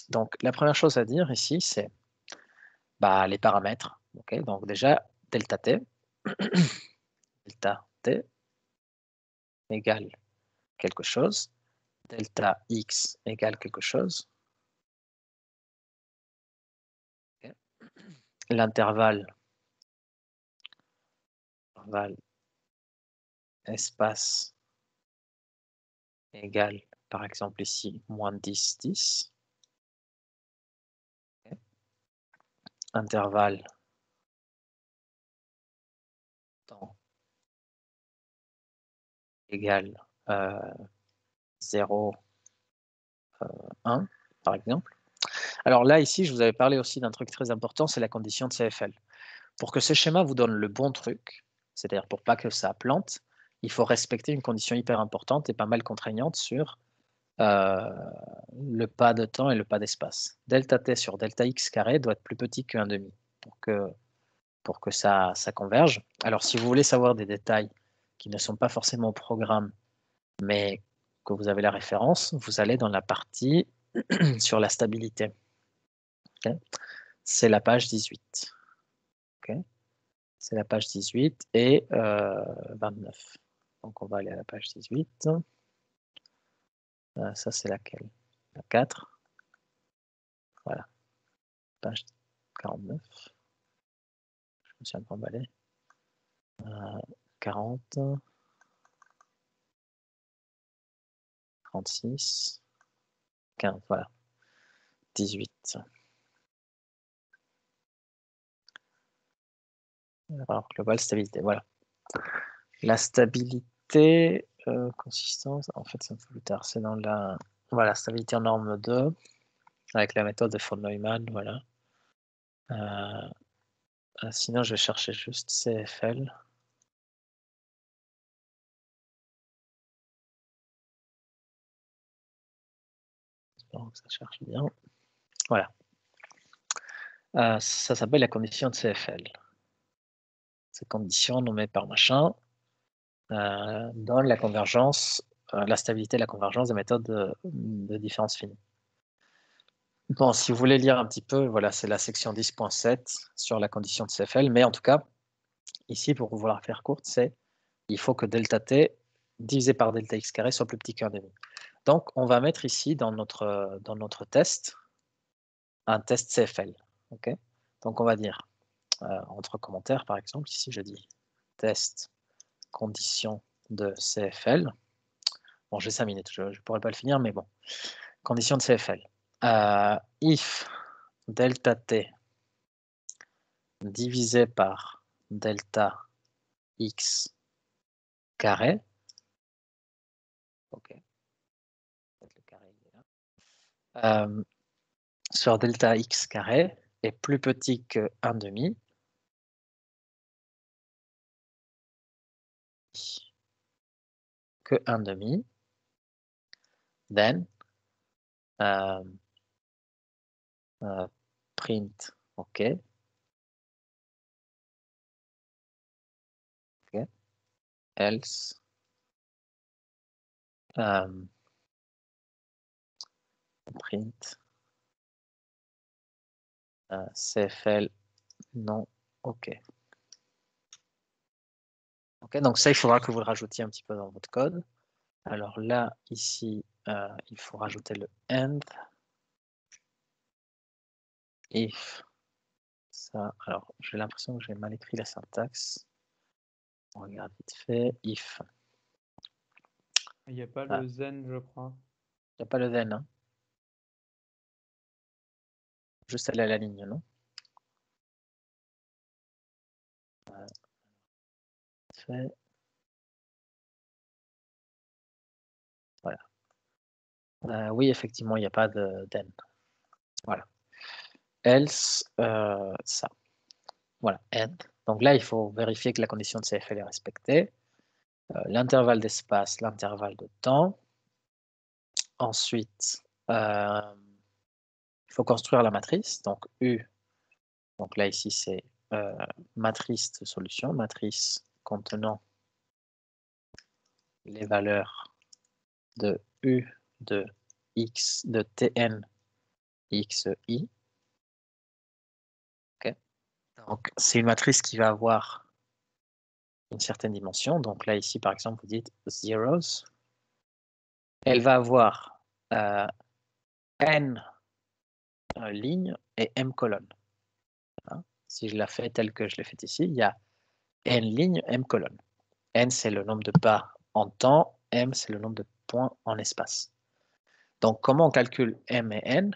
Donc, la première chose à dire ici, c'est les paramètres. Okay, donc, déjà, delta t. Delta t égale quelque chose. Delta x égale quelque chose. Okay. L'intervalle espace égale, par exemple ici, moins 10, 10. Okay. Intervalle temps égale 0, 1, par exemple. Alors là, ici, je vous avais parlé aussi d'un truc très important, c'est la condition de CFL. Pour que ce schéma vous donne le bon truc, c'est-à-dire pour pas que ça plante, il faut respecter une condition hyper importante et pas mal contraignante sur le pas de temps et le pas d'espace. Delta t sur delta x carré doit être plus petit que 1,5 pour que ça converge. Alors, si vous voulez savoir des détails qui ne sont pas forcément au programme, mais que vous avez la référence, vous allez dans la partie sur la stabilité. Okay. C'est la page 18. Okay. C'est la page 18 et 29. Donc, on va aller à la page 18. Ça, c'est laquelle? La 4. Voilà. Page 49. Je me suis un peu emballé. 40. 36. 15. Voilà. 18. Alors, global stabilité. Voilà. La stabilité, consistance, en fait, c'est un peu plus tard. C'est dans la stabilité en norme 2, avec la méthode de von Neumann. Voilà. Sinon, je vais chercher juste CFL. J'espère que ça cherche bien. Voilà. Ça s'appelle la condition de CFL. Ces conditions nommées par machin donnent la convergence, la stabilité et la convergence des méthodes de différence finie. Bon, si vous voulez lire un petit peu, voilà, c'est la section 10.7 sur la condition de CFL, mais en tout cas, ici, pour pouvoir faire courte, c'est il faut que delta t divisé par delta x carré soit plus petit qu'un demi. Donc, on va mettre ici dans notre test un test CFL. Okay, donc, on va dire, entre commentaires, par exemple, ici, je dis test condition de CFL. Bon, j'ai 5 minutes, je ne pourrais pas le finir, mais bon. Condition de CFL. If delta t divisé par delta x carré, ok, le carré il est là, sur delta x carré est plus petit que 1,5 que 1,5, then print, ok, else, print, CFL, non, OK. OK, donc ça, il faudra que vous le rajoutiez un petit peu dans votre code. Alors là, ici, il faut rajouter le end, if, ça, alors j'ai l'impression que j'ai mal écrit la syntaxe. On regarde vite fait, if. Il n'y a pas Ah. le zen, je crois. Il n'y a pas le then, hein. Juste aller à la ligne, non? Fait. Voilà. Oui, effectivement, il n'y a pas de then. Voilà. Else, ça. Voilà, end. Donc là, il faut vérifier que la condition de CFL est respectée. L'intervalle d'espace, l'intervalle de temps. Ensuite, il faut construire la matrice. Donc U, donc là, ici, c'est matrice de solution, matrice contenant les valeurs de U de X, de Tn, Xi. Okay. Donc, c'est une matrice qui va avoir une certaine dimension. Donc là, ici, par exemple, vous dites zeros. Elle va avoir n lignes et m colonnes. Hein? Si je la fais telle que je l'ai faite ici, il y a n lignes, m colonnes. N, c'est le nombre de pas en temps, m, c'est le nombre de points en espace. Donc, comment on calcule m et n?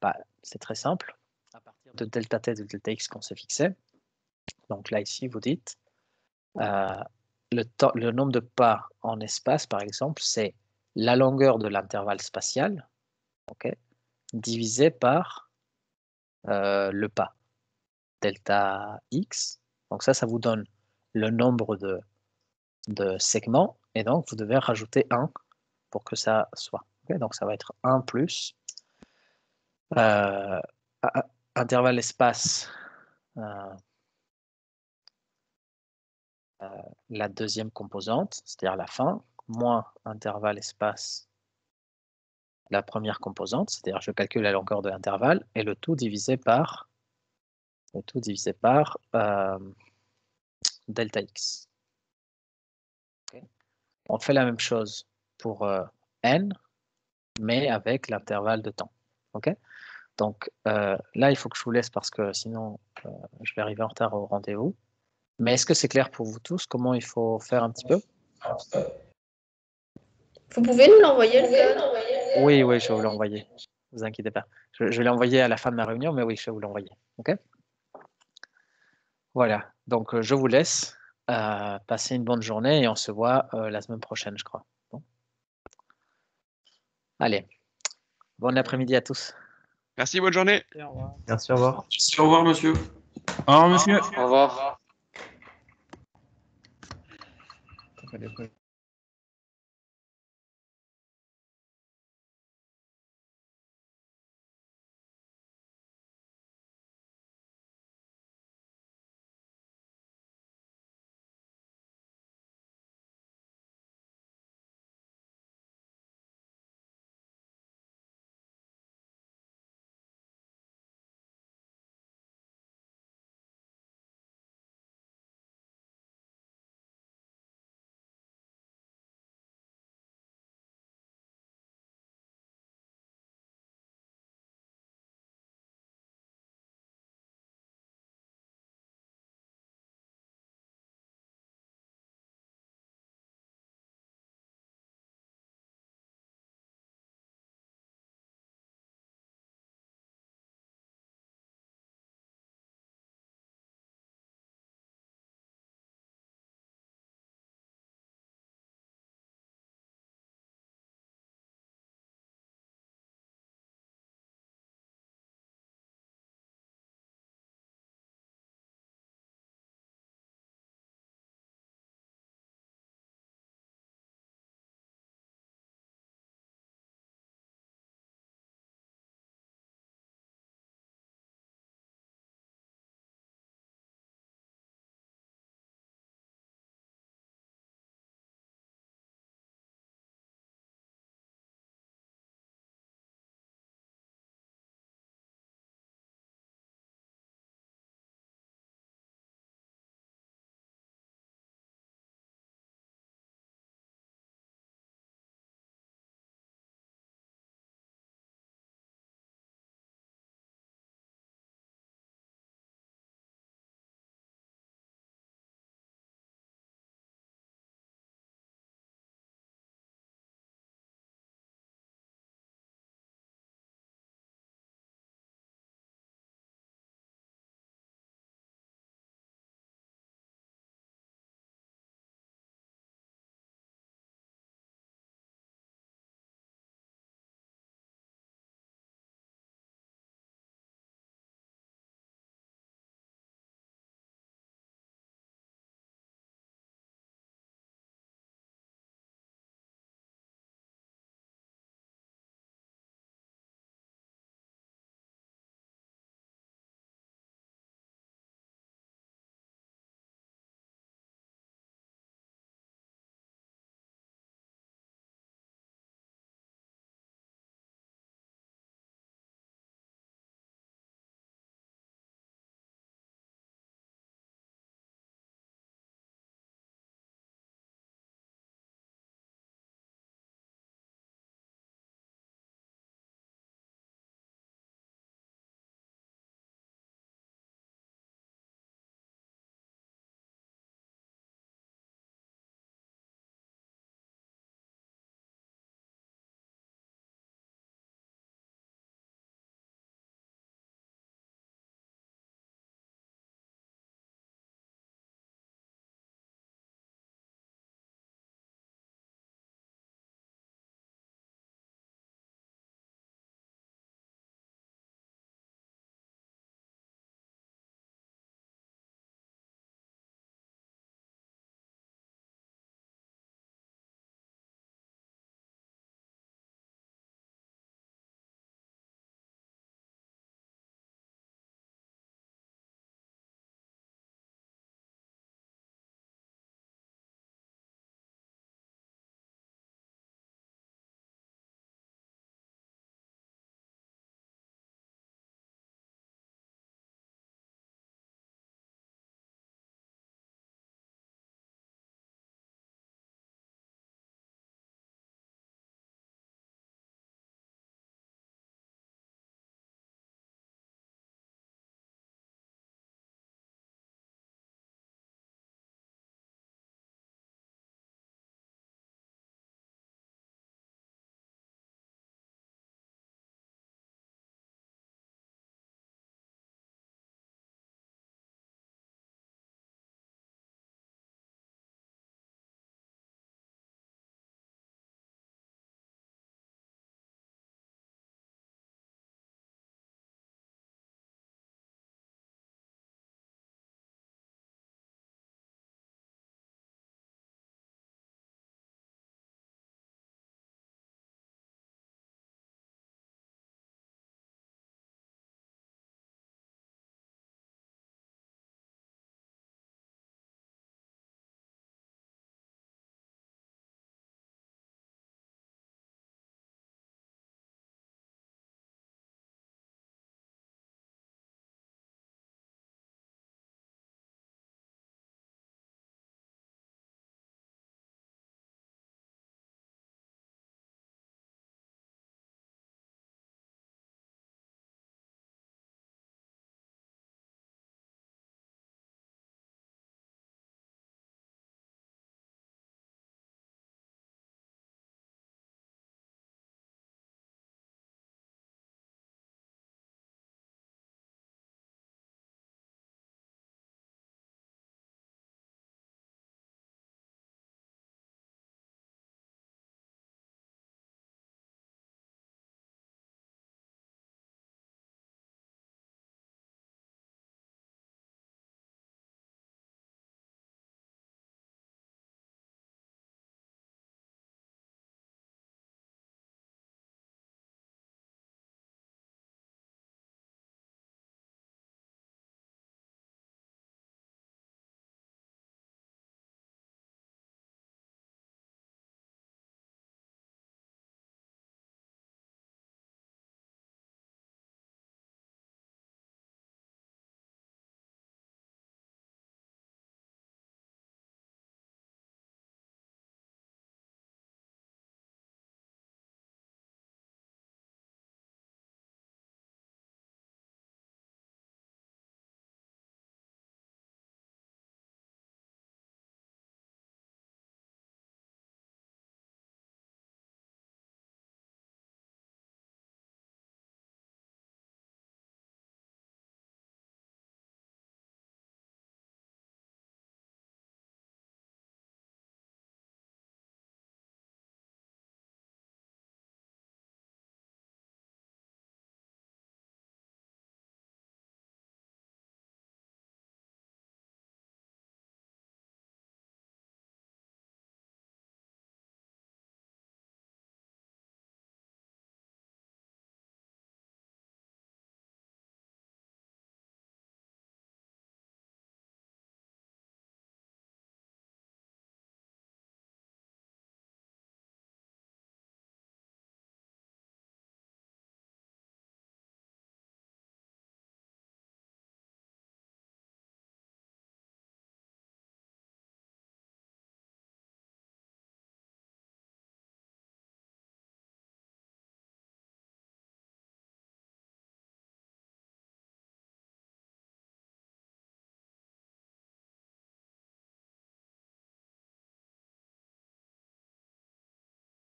Bah, c'est très simple. À partir de delta t et de delta x qu'on s'est fixé. Donc là, ici, vous dites le nombre de pas en espace, par exemple, c'est la longueur de l'intervalle spatial, okay, divisé par le pas, delta x. Donc ça vous donne le nombre de segments, et donc vous devez rajouter 1 pour que ça soit. Okay, donc ça va être 1 plus intervalle espace, la deuxième composante, c'est-à-dire la fin, moins intervalle espace, la première composante, c'est-à-dire je calcule la longueur de l'intervalle, et le tout divisé par delta x. Okay. On fait la même chose pour n, mais avec l'intervalle de temps. Okay. Donc là, il faut que je vous laisse parce que sinon, je vais arriver en retard au rendez-vous. Mais est-ce que c'est clair pour vous tous comment il faut faire un petit peu? Vous pouvez nous l'envoyer, le code? Oui, je vais vous l'envoyer. Ne vous inquiétez pas. Je vais l'envoyer à la fin de ma réunion, mais oui, je vais vous l'envoyer. OK? Voilà. Donc, je vous laisse. Passez une bonne journée et on se voit la semaine prochaine, je crois. Bon. Allez. Bon après-midi à tous. Merci, bonne journée. Au revoir. Merci, au revoir. Au revoir, monsieur. Au revoir, monsieur. Au revoir.